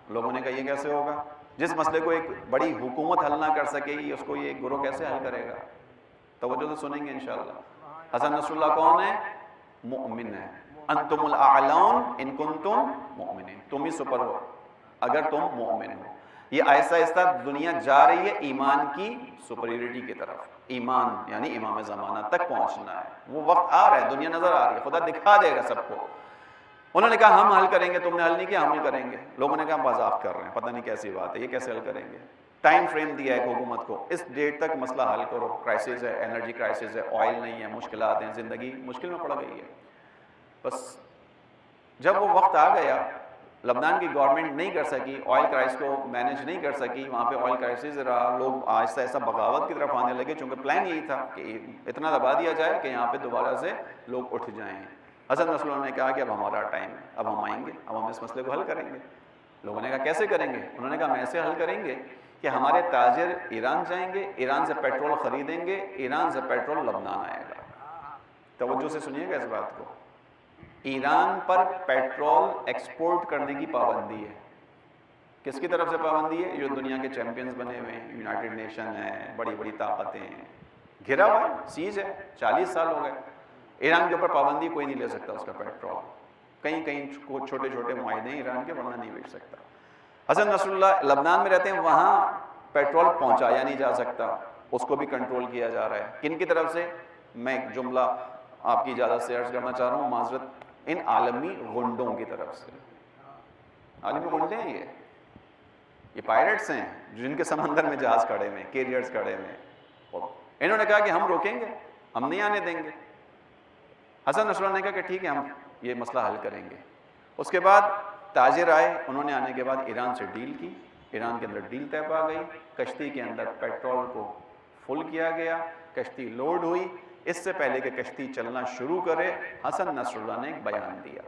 لوگوں نے کہا یہ کیسے ہوگا؟ جس مسئلے کو ایک بڑی حکومت حل نہ کر سکے گی اس کو یہ ایک گروہ کیسے حل کرے گا؟ توجہ سے سنیں گے انشاءاللہ. حسن نصر اللہ کون ہے؟ مؤمن ہے. انتم الاعلون ان کنتم مؤمنین. تم ہی سپر ہو اگر تم مومن ہو. یہ آہستہ آہستہ دنیا جا رہی ہے ایمان کی سپریورٹی کی طرف. ایمان یعنی امام زمانہ تک پہنچنا ہے. وہ وقت آ رہا ہے, دنیا نظر آ رہی ہے, خدا دکھا دے گا سب کو. انہوں نے کہا ہم حل کریں گے. تم نے حل نہیں کیا, ہم حل کریں گے. لوگوں نے کہا مذاق کر رہے ہیں, پتہ نہیں کیسی بات ہے, یہ کیسے حل کریں گے؟ ٹائم فریم دیا ہے حکومت کو, اس ڈیٹ تک مسئلہ حل کرو. کرائسس ہے, انرجی کرائسس ہے, آئل نہیں ہے, مشکلات ہیں, زندگی مشکل میں پڑ گئی ہے. بس جب وہ وقت آ گیا, لبنان کی گورنمنٹ نہیں کر سکی, آئل کرائسس کو مینیج نہیں کر سکی, وہاں پہ آئل کرائسس رہا, لوگ آہستہ آہستہ بغاوت کی طرف آنے لگے, چونکہ پلان یہی تھا کہ اتنا دبا دیا جائے کہ یہاں پہ دوبارہ سے لوگ اٹھ جائیں. حسن نصر اللہ نے کہا کہ اب ہمارا ٹائم ہے, اب ہم آئیں گے, اب ہم اس مسئلے کو حل کریں گے. لوگوں نے کہا کیسے کریں گے؟ انہوں نے کہا ہم ایسے حل کریں گے کہ ہمارے تاجر ایران جائیں گے, ایران سے پیٹرول خریدیں گے, ایران سے پیٹرول لبنان آئے گا. توجہ سے سنیے گا اس بات کو. ایران پر پیٹرول ایکسپورٹ کرنے کی پابندی ہے. کس کی طرف سے پابندی ہے؟ جو دنیا کے چیمپئنز بنے ہوئے ہیں, یونائٹڈ نیشن ہے, بڑی بڑی طاقتیں ہیں, گھرا ہوا ہے, سیج ہے, 40 سال ہو گئے. ایران کے اوپر پابندی کوئی نہیں لے سکتا اس کا پیٹرول. کہیں کہیں چھوٹے چھوٹے معاہدے ہیں ایران کے, ورنہ نہیں بیچ سکتا. حسن نصر اللہ لبنان میں رہتے ہیں, وہاں پیٹرول پہنچایا نہیں جا سکتا, اس کو بھی کنٹرول کیا جا رہا ہے. کن کی طرف سے؟ میں ایک جملہ آپ کی اجازت سے عرض کرنا چاہ رہا ہوں, معذرت, ان عالمی غنڈوں کی طرف سے. عالمی غنڈے ہیں یہ پائرٹس ہیں جن کے سمندر میں جہاز کھڑے ہوئے, کیریئرز کھڑے ہوئے. انہوں نے کہا کہ ہم روکیں گے, ہم نہیں آنے دیں گے. حسن نصر اللہ نے کہا کہ ٹھیک ہے, ہم یہ مسئلہ حل کریں گے. اس کے بعد تاجر آئے, انہوں نے آنے کے بعد ایران سے ڈیل کی. ایران کے اندر ڈیل طے پا گئی, کشتی کے اندر پیٹرول کو فل کیا گیا, کشتی لوڈ ہوئی. اس سے پہلے کہ کشتی چلنا شروع کرے, حسن نصر اللہ نے ایک بیان دیا.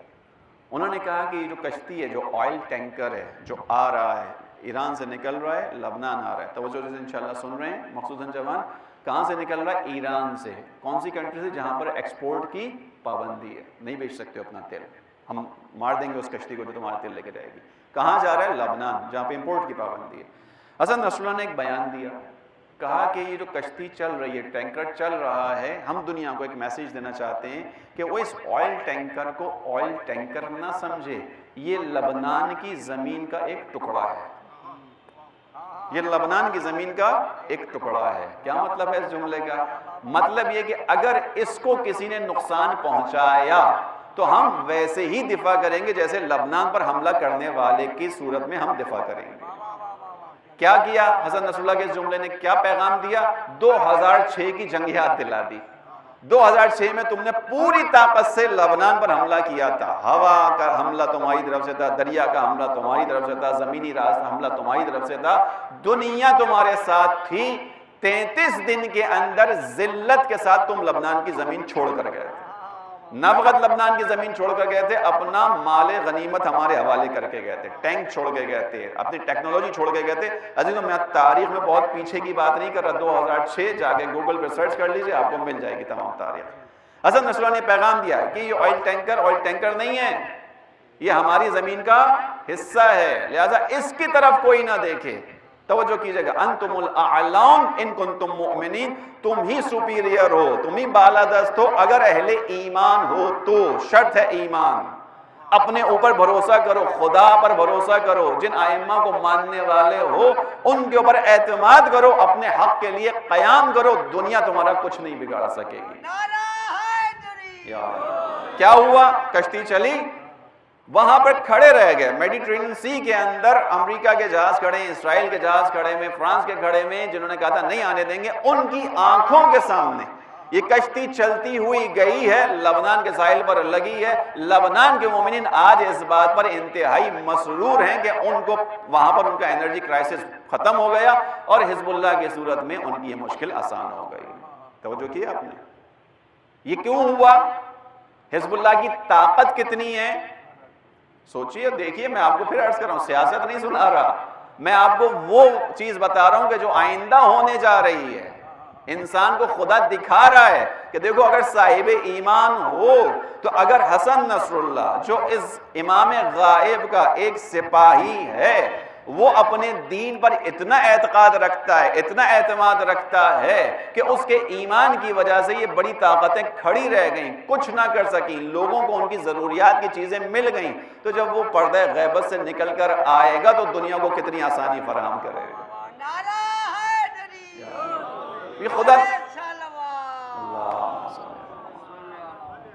انہوں نے کہا کہ یہ جو کشتی ہے, جو آئل ٹینکر ہے, جو آ رہا ہے, ایران سے نکل رہا ہے, لبنان آ رہا ہے. توجہ سے انشاءاللہ سن رہے ہیں مخصوصاً جوان. کہاں سے نکل رہا ہے؟ ایران سے. کون سی کنٹری سے؟ جہاں پر ایکسپورٹ کی پابندی ہے, نہیں بیچ سکتے اپنا تیل, ہم مار دیں گے اس کشتی کو جو تمہارا تیل لے کے جائے گی. کہاں جا رہا ہے؟ لبنان, جہاں پہ امپورٹ کی پابندی ہے. حسن نصر اللہ نے ایک بیان دیا, کہا کہ یہ جو کشتی چل رہی ہے, ٹینکر چل رہا ہے, ہم دنیا کو ایک میسیج دینا چاہتے ہیں کہ وہ اس آئل ٹینکر کو آئل ٹینکر نہ سمجھے, یہ لبنان کی زمین کا ایک ٹکڑا ہے. یہ لبنان کی زمین کا ایک ٹکڑا ہے. کیا مطلب ہے اس جملے کا؟ مطلب یہ کہ اگر اس کو کسی نے نقصان پہنچایا تو ہم ویسے ہی دفاع کریں گے جیسے لبنان پر حملہ کرنے والے کی صورت میں ہم دفاع کریں گے. کیا کیا حسن نصر اللہ کے اس جملے نے؟ کیا پیغام دیا؟ 2006 کی جنگ یاد دلا دی. 2006 میں تم نے پوری طاقت سے لبنان پر حملہ کیا تھا. ہوا کا حملہ تمہاری طرف سے تھا, دریا کا حملہ تمہاری طرف سے تھا, زمینی راستہ حملہ تمہاری طرف سے تھا, دنیا تمہارے ساتھ تھی. 33 دن کے اندر ذلت کے ساتھ تم لبنان کی زمین چھوڑ کر گئے تھے. نہ فقط لبنان کی زمین چھوڑ کر گئے تھے, اپنا مال غنیمت ہمارے حوالے کر کے گئے تھے, ٹینک چھوڑ کے گئے تھے, اپنی ٹیکنالوجی چھوڑ کے گئے تھے. عزیزوں میں تاریخ میں بہت پیچھے کی بات نہیں کر رہا, 2006 جا کے گوگل پہ سرچ کر لیجئے, آپ کو مل جائے گی تمام تاریخ. حسن نصر اللہ نے پیغام دیا کہ یہ آئل ٹینکر نہیں ہے, یہ ہماری زمین کا حصہ ہے, لہذا اس کی طرف کوئی نہ دیکھے. توجہ کیجئے گا, انتم الاعلون ان کنتم مؤمنین, تم ہی سپیریئر ہو, تم ہی بالادست ہو اگر اہل ایمان ہو تو. شرط ہے ایمان. اپنے اوپر بھروسہ کرو, خدا پر بھروسہ کرو, جن ائمہ کو ماننے والے ہو ان کے اوپر اعتماد کرو, اپنے حق کے لیے قیام کرو, دنیا تمہارا کچھ نہیں بگاڑ سکے گی. کیا ہوا؟ کشتی چلی, وہاں پر کھڑے رہ گئے. میڈیٹرینین سی کے اندر امریکہ کے جہاز کھڑے ہیں, اسرائیل کے جہاز کھڑے ہیں, فرانس کے کھڑے ہیں, جنہوں نے کہا تھا نہیں آنے دیں گے. ان کی آنکھوں کے سامنے یہ کشتی چلتی ہوئی گئی ہے, لبنان کے ساحل پر لگی ہے. لبنان کے مومنین آج اس بات پر انتہائی مسرور ہیں کہ ان کو وہاں پر ان کا انرجی کرائسس ختم ہو گیا اور حزب اللہ کی صورت میں ان کی یہ مشکل آسان ہو گئی. توجہ کی آپ نے؟ یہ کیوں ہوا؟ حزب اللہ کی طاقت کتنی ہے سوچئے دیکھیے. میں آپ کو پھر عرض کر رہا ہوں، سیاست نہیں سنا رہا، میں آپ کو وہ چیز بتا رہا ہوں کہ جو آئندہ ہونے جا رہی ہے. انسان کو خدا دکھا رہا ہے کہ دیکھو اگر صاحب ایمان ہو تو اگر حسن نصر اللہ جو اس امام غائب کا ایک سپاہی ہے وہ اپنے دین پر اتنا اعتقاد رکھتا ہے، اتنا اعتماد رکھتا ہے کہ اس کے ایمان کی وجہ سے یہ بڑی طاقتیں کھڑی رہ گئیں، کچھ نہ کر سکیں، لوگوں کو ان کی ضروریات کی چیزیں مل گئیں، تو جب وہ پردہ غیبت سے نکل کر آئے گا تو دنیا کو کتنی آسانی فراہم کرے گا. یہ خدا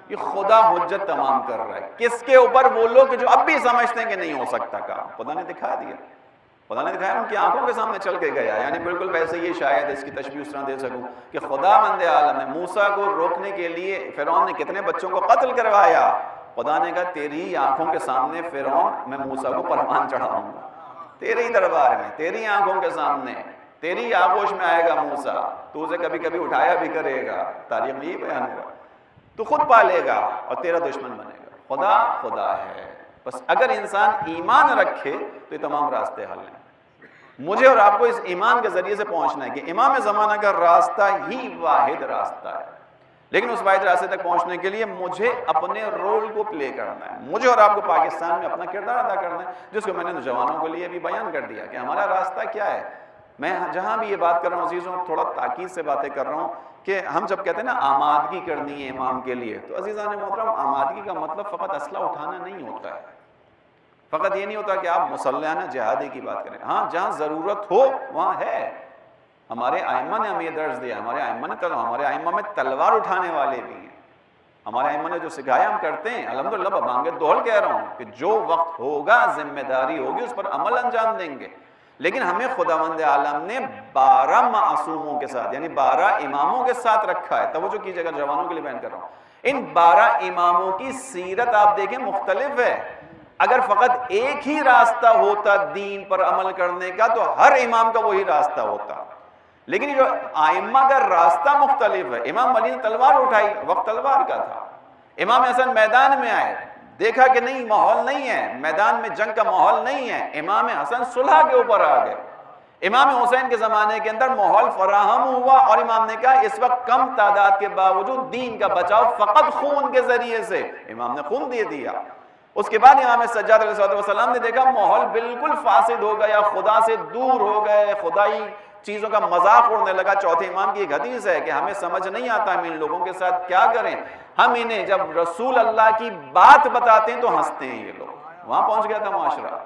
یہ خدا حجت تمام کر رہا ہے. کس کے اوپر؟ وہ لوگ جو اب بھی سمجھتے ہیں کہ نہیں ہو سکتا کام. خدا نے دکھا دیا، خدا نے دکھایا، ان کی آنکھوں کے سامنے چل کے گیا. یعنی بالکل ویسے ہی شاید اس کی تشبیہ اس طرح دے سکوں کہ خدا بند عالم نے موسیٰ کو روکنے کے لیے فرعون نے کتنے بچوں کو قتل کروایا. خدا نے کہا تیری آنکھوں کے سامنے فرعون میں موسیٰ کو پروان چڑھاؤں گا، تیرے ہی دربار میں، تیری آنکھوں کے سامنے، تیری آغوش میں آئے گا موسیٰ، تو اسے کبھی کبھی اٹھایا بھی کرے گا. تاریخ میں یہ بیان ہوا، تو خود پالے گا اور تیرا دشمن بنے گا. خدا خدا ہے. بس اگر انسان ایمان رکھے تو یہ تمام راستے حل ہیں. مجھے اور آپ کو اس ایمان کے ذریعے سے پہنچنا ہے کہ امام زمانہ کا راستہ ہی واحد راستہ ہے. لیکن اس واحد راستے تک پہنچنے کے لیے مجھے اپنے رول کو پلے کرنا ہے. مجھے اور آپ کو پاکستان میں اپنا کردار ادا کرنا ہے، جس کو میں نے نوجوانوں کے لیے بھی بیان کر دیا کہ ہمارا راستہ کیا ہے. میں جہاں بھی یہ بات کر رہا ہوں عزیزوں، تھوڑا تاکید سے باتیں کر رہا ہوں کہ ہم جب کہتے ہیں نا آمادگی کرنی ہے امام کے لیے، تو عزیزان محترم آمادگی کا مطلب فقط اسلحہ اٹھانا نہیں ہوتا ہے. فقط یہ نہیں ہوتا کہ آپ مسلحانہ جہادی کی بات کریں. ہاں جہاں ضرورت ہو وہاں ہے. ہمارے ائمہ نے ہمیں یہ درس دیا، ہمارے ائمہ میں تلوار اٹھانے والے بھی ہیں. ہمارے ائمہ نے جو سکھایا ہم کرتے ہیں. الحمدللہ ببانگ دوہل کہہ رہا ہوں کہ جو وقت ہوگا ذمہ داری ہوگی اس پر عمل انجام دیں گے. لیکن ہمیں خداوند عالم نے 12 معصوموں کے ساتھ یعنی 12 اماموں کے ساتھ رکھا ہے. توجہ کیجئے گا، جوانوں کے لیے بیان کر رہا ہوں. ان 12 اماموں کی سیرت آپ دیکھیں مختلف ہے. اگر فقط ایک ہی راستہ ہوتا دین پر عمل کرنے کا تو ہر امام کا وہی راستہ ہوتا. لیکن جو ائمہ کا راستہ مختلف ہے. امام علی نے تلوار اٹھائی، وقت تلوار کا تھا. امام حسن میدان میں آئے، دیکھا کہ نہیں ماحول نہیں ہے، میدان میں جنگ کا ماحول نہیں ہے. امام حسن صلح کے اوپر آ گئے. امام حسین کے زمانے کے اندر ماحول فراہم ہوا اور امام نے کہا اس وقت کم تعداد کے باوجود دین کا بچاؤ فقط خون کے ذریعے سے. امام نے خون دے دیا. اس کے بعد امام سجاد علیہ السلام نے دیکھا ماحول بالکل فاسد ہو گیا، خدا سے دور ہو گئے، خدائی چیزوں کا مذاق اڑنے لگا. چوتھے امام کی ایک حدیث ہے کہ ہمیں سمجھ نہیں آتا ہم ان لوگوں کے ساتھ کیا کریں. ہم انہیں جب رسول اللہ کی بات بتاتے ہیں تو ہنستے ہیں یہ لوگ. وہاں پہنچ گیا تھا معاشرہ.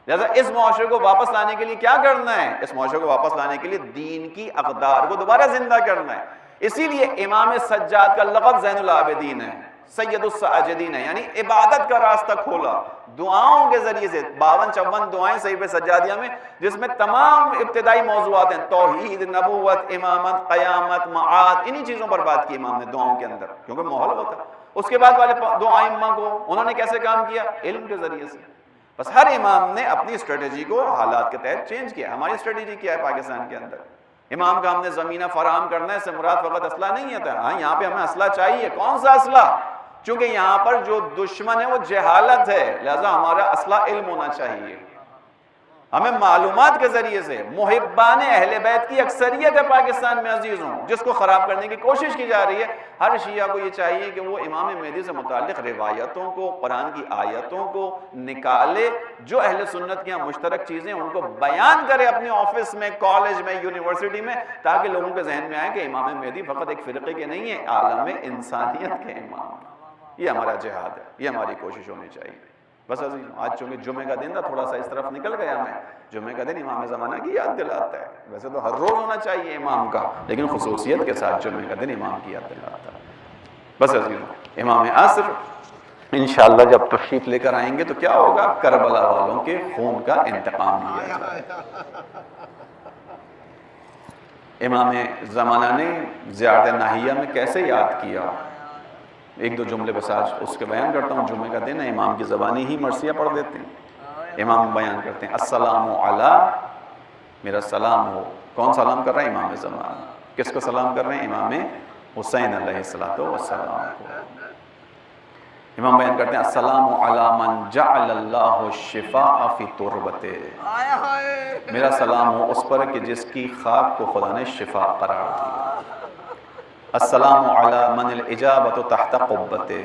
لہذا اس معاشرے کو واپس لانے کے لیے کیا کرنا ہے؟ اس معاشرے کو واپس لانے کے لیے دین کی اقدار کو دوبارہ زندہ کرنا ہے. اسی لیے امام سجاد کا لقب زین العابدین ہے، سید الساجدین ہے. یعنی عبادت کا راستہ کھولا دعاؤں کے ذریعے سے. 52-54 دعائیں صحیفہ سجادیہ میں جس میں تمام ابتدائی موضوعات ہیں، توحید، نبوت، امامت، قیامت، معاد، انہی چیزوں پر بات کی امام نے دعاؤں کے اندر، کیونکہ ماحول ہوتا. اس کے بعد والے دو ائمہ کو انہوں نے کیسے کام کیا؟ علم کے ذریعے سے. بس ہر امام نے اپنی اسٹریٹجی کو حالات کے تحت چینج کیا. ہماری اسٹریٹجی کیا ہے پاکستان کے اندر؟ امام کا ہم نے زمینہ فراہم کرنا ہے، اس سے مراد فقط اسلحہ نہیں ہے. ہاں یہاں پہ ہمیں اسلحہ چاہیے. کون سا اسلحہ؟ چونکہ یہاں پر جو دشمن ہے وہ جہالت ہے، لہذا ہمارا اسلحہ علم ہونا چاہیے. ہمیں معلومات کے ذریعے سے محبان اہل بیت کی اکثریت ہے پاکستان میں عزیزوں، جس کو خراب کرنے کی کوشش کی جا رہی ہے. ہر شیعہ کو یہ چاہیے کہ وہ امام مہدی سے متعلق روایتوں کو، قرآن کی آیتوں کو نکالے، جو اہل سنت کی مشترک چیزیں ان کو بیان کرے اپنے آفس میں، کالج میں، یونیورسٹی میں، تاکہ لوگوں کے ذہن میں آئے کہ امام مہدی فقط ایک فرقے کے نہیں ہے، عالم انسانیت کے امام. یہ ہمارا جہاد ہے، یہ ہماری کوشش ہونی چاہیے. بس عزیزوں آج چونکہ جمعے کا دن تھا تھوڑا سا اس طرف نکل گیا میں. جمعے کا دن امام زمانہ کی یاد دلاتا ہے. ویسے تو ہر روز ہونا چاہیے امام کا، لیکن خصوصیت کے ساتھ جمعے کا دن امام کی یاد دلاتا ہے. بس عزیزوں امام عصر انشاءاللہ جب تشریف لے کر آئیں گے تو کیا ہوگا؟ کربلا والوں کے خون کا انتقام لیا جائے. امام زمانہ نے زیارت ناہیہ میں کیسے یاد کیا؟ ایک دو جملے بس آج اس کے بیان کرتا ہوں. جمعے کا دن ہے، امام کی زبانی ہی مرثیہ پڑھ دیتے ہیں. امام بیان کرتے ہیں السلام علی، میرا سلام ہو. کون سلام کر رہے ہیں؟ امام زمانہ. کس کو سلام کر رہے ہیں؟ امام حسین علیہ السلام کو. امام بیان کرتے ہیں السلام علی من جعل اللہ الشفاء فی تربتے، میرا سلام ہو اس پر کہ جس کی خاک کو خدا نے شفا قرار دیا۔ السلام علی من الاجابۃ تحت قبتے،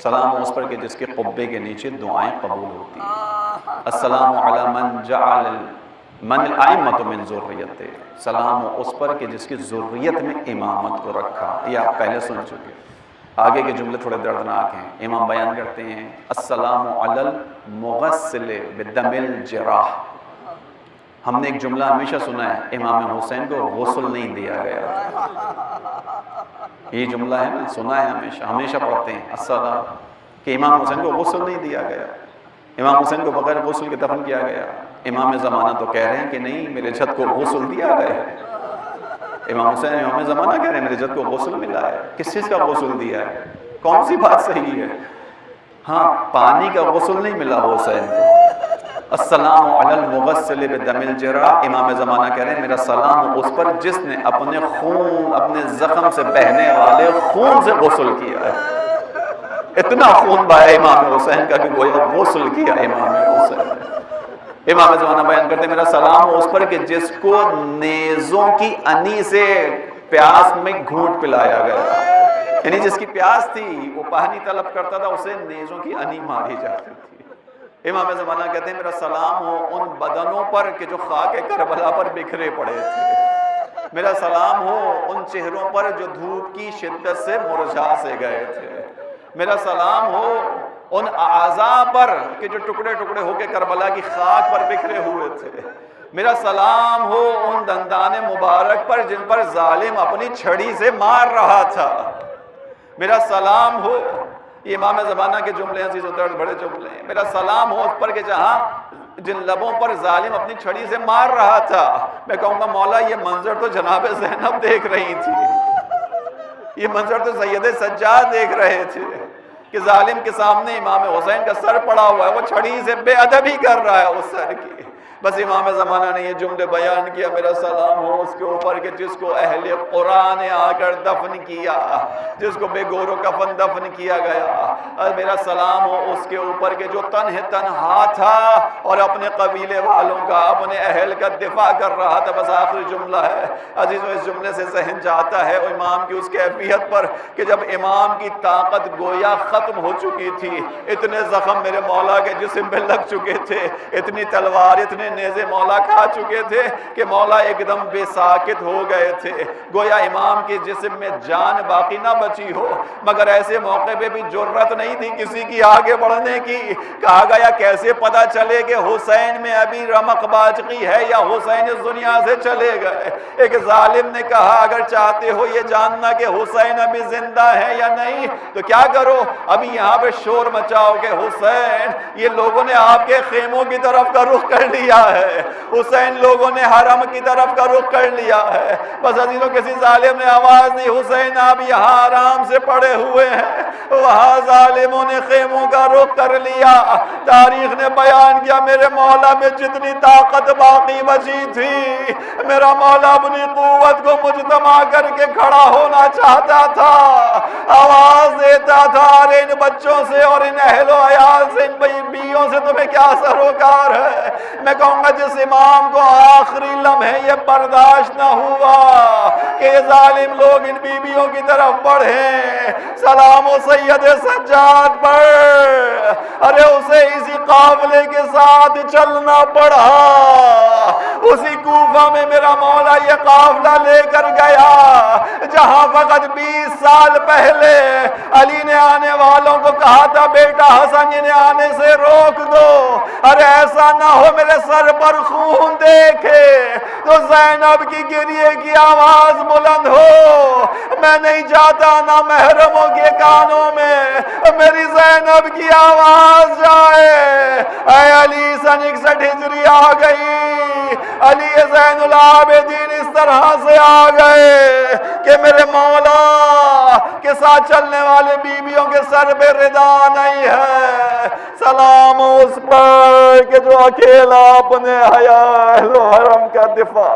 سلام ہو اس پر کہ جس کے قبے کے نیچے دعائیں قبول ہوتی ہیں۔ السلام علی من جعل من الائمۃ من ذریتے، سلام ہو اس پر کہ جس کی ذریت میں امامت کو رکھا۔ یہ آپ پہلے سن چکے، آگے کے جملے تھوڑے دردناک ہیں۔ امام بیان کرتے ہیں السلام علی المغسل بدم الجراح، ہم نے ایک جملہ ہمیشہ سنا ہے، امام حسین کو غسل نہیں دیا گیا، یہ جملہ ہے نا، سنا ہے ہمیشہ پڑھتے ہیں السلام کہ امام حسین کو غسل نہیں دیا گیا، امام حسین کو بغیر غسل کے دفن کیا گیا۔ امام زمانہ تو کہہ رہے ہیں کہ نہیں، میرے جد کو غسل دیا گیا ہے۔ امام حسین امام زمانہ کہہ رہے ہیں میرے جد کو غسل ملا ہے۔ کس چیز کا غسل دیا ہے؟ کون سی بات صحیح ہے؟ ہاں، پانی کا غسل نہیں ملا حسین کو۔ السلام علی المغسل بدم الجراح، امام زمانہ کہہ رہے ہیں میرا سلام اس پر جس نے اپنے خون، اپنے زخم سے بہنے والے خون سے غسل کیا ہے۔ اتنا خون بہا امام حسین کا کہ گویا غسل کیا امام حسین۔ امام زمانہ بیان کرتے ہیں میرا سلام اس پر کہ جس کو نیزوں کی انی سے پیاس میں گھونٹ پلایا گیا، یعنی جس کی پیاس تھی وہ پانی طلب کرتا تھا، اسے نیزوں کی انی ماری جاتی تھی۔ امام زمانہ کہتے ہیں میرا سلام ہو ان بدنوں پر کہ جو خاک کربلا پر بکھرے پڑے تھے، میرا سلام ہو ان چہروں پر جو دھوپ کی شدت سے مرجھا سے گئے تھے، میرا سلام ہو ان اعضاء پر کہ جو ٹکڑے ٹکڑے ہو کے کربلا کی خاک پر بکھرے ہوئے تھے، میرا سلام ہو ان دندان مبارک پر جن پر ظالم اپنی چھڑی سے مار رہا تھا، میرا سلام ہو، یہ امام زمانہ کے جملے عزیز و درد بڑے جملے ہیں، میرا سلام ہو اس پر کہ جہاں جن لبوں پر ظالم اپنی چھڑی سے مار رہا تھا، میں کہوں گا مولا یہ منظر تو جناب زینب دیکھ رہی تھی، یہ منظر تو سید سجاد دیکھ رہے تھے کہ ظالم کے سامنے امام حسین کا سر پڑا ہوا ہے، وہ چھڑی سے بے ادبی کر رہا ہے اس سر کی۔ بس امام زمانہ نے یہ جملے بیان کیا میرا سلام ہو اس کے اوپر کہ جس کو اہل قرآن نے آ کر دفن کیا، جس کو بے گور و کفن دفن کیا گیا، اور میرا سلام ہو اس کے اوپر کہ جو تنہا تھا اور اپنے قبیلے والوں کا، اپنے اہل کا دفاع کر رہا تھا۔ بس آخری جملہ ہے عزیزوں، اس جملے سے ذہن جاتا ہے امام کی اس کیفیت پر کہ جب امام کی طاقت گویا ختم ہو چکی تھی، اتنے زخم میرے مولا کے جسم میں لگ چکے تھے، اتنی تلوار اتنے نیزے مولا کھا چکے تھے کہ مولا ایک دم بے ساکت ہو گئے تھے، گویا امام کے جسم میں جان باقی نہ بچی ہو، مگر ایسے موقع پہ بھی جرت نہیں تھی کسی کی آگے بڑھنے کی۔ کہا گیا کیسے پتا چلے کہ حسین میں ابھی رمق باقی ہے یا حسین اس دنیا سے چلے گئے؟ ایک ظالم نے کہا اگر چاہتے ہو یہ جاننا کہ حسین ابھی زندہ ہے یا نہیں تو کیا کرو، ابھی یہاں پہ شور مچاؤ کہ حسین، یہ لوگوں نے آپ کے خیموں کی طرف کا رخ کر لیا ہے، حسین لوگوں نے حرم کی طرف کا رخ کر لیا ہے۔ بس عزیزوں کسی ظالم نے آواز دی حسین آپ یہاں آرام سے پڑے ہوئے ہیں، وہاں ظالموں نے خیموں کا رخ کر لیا۔ تاریخ نے بیان کیا میرے مولا میں جتنی طاقت باقی بچی تھی، میرا مولا اپنی قوت کو مجتمع کر کے کھڑا ہونا چاہتا تھا، آواز دیتا تھا ارے ان بچوں سے اور ان اہل و عیال سے، ان بیویوں سے تمہیں کیا سروکار ہے؟ میں کہوں گا جس امام کو آخری لمحے یہ برداشت نہ ہوا کہ یہ ظالم لوگ ان بیویوں کی طرف بڑھیں، سلام و سید سجاد پر، ارے اسے اسی قافلے کے ساتھ چلنا پڑا، اسی کوفہ میں میرا مولا یہ قافلہ لے کر گیا جہاں فقط 20 سال پہلے علی نے آنے والوں کو کہا تھا بیٹا حسن انہیں آنے سے روک دو، ارے ایسا نہ ہو میرے سر پر خون دیکھے تو زینب کی گریے کی آواز بلند ہو، میں نہیں چاہتا نہ محرموں کے کانوں میں میری زینب کی آواز جائے۔ اے علی سن 61 ہجری آ گئی، علی زین العابدین اس طرح سے آ گئے کہ میرے مولا کے ساتھ چلنے والے بیویوں کے سر پہ ردا نہیں ہے، سلام اس پر کہ جو اکیلا اپنے حیا اہل و حرم کا دفاع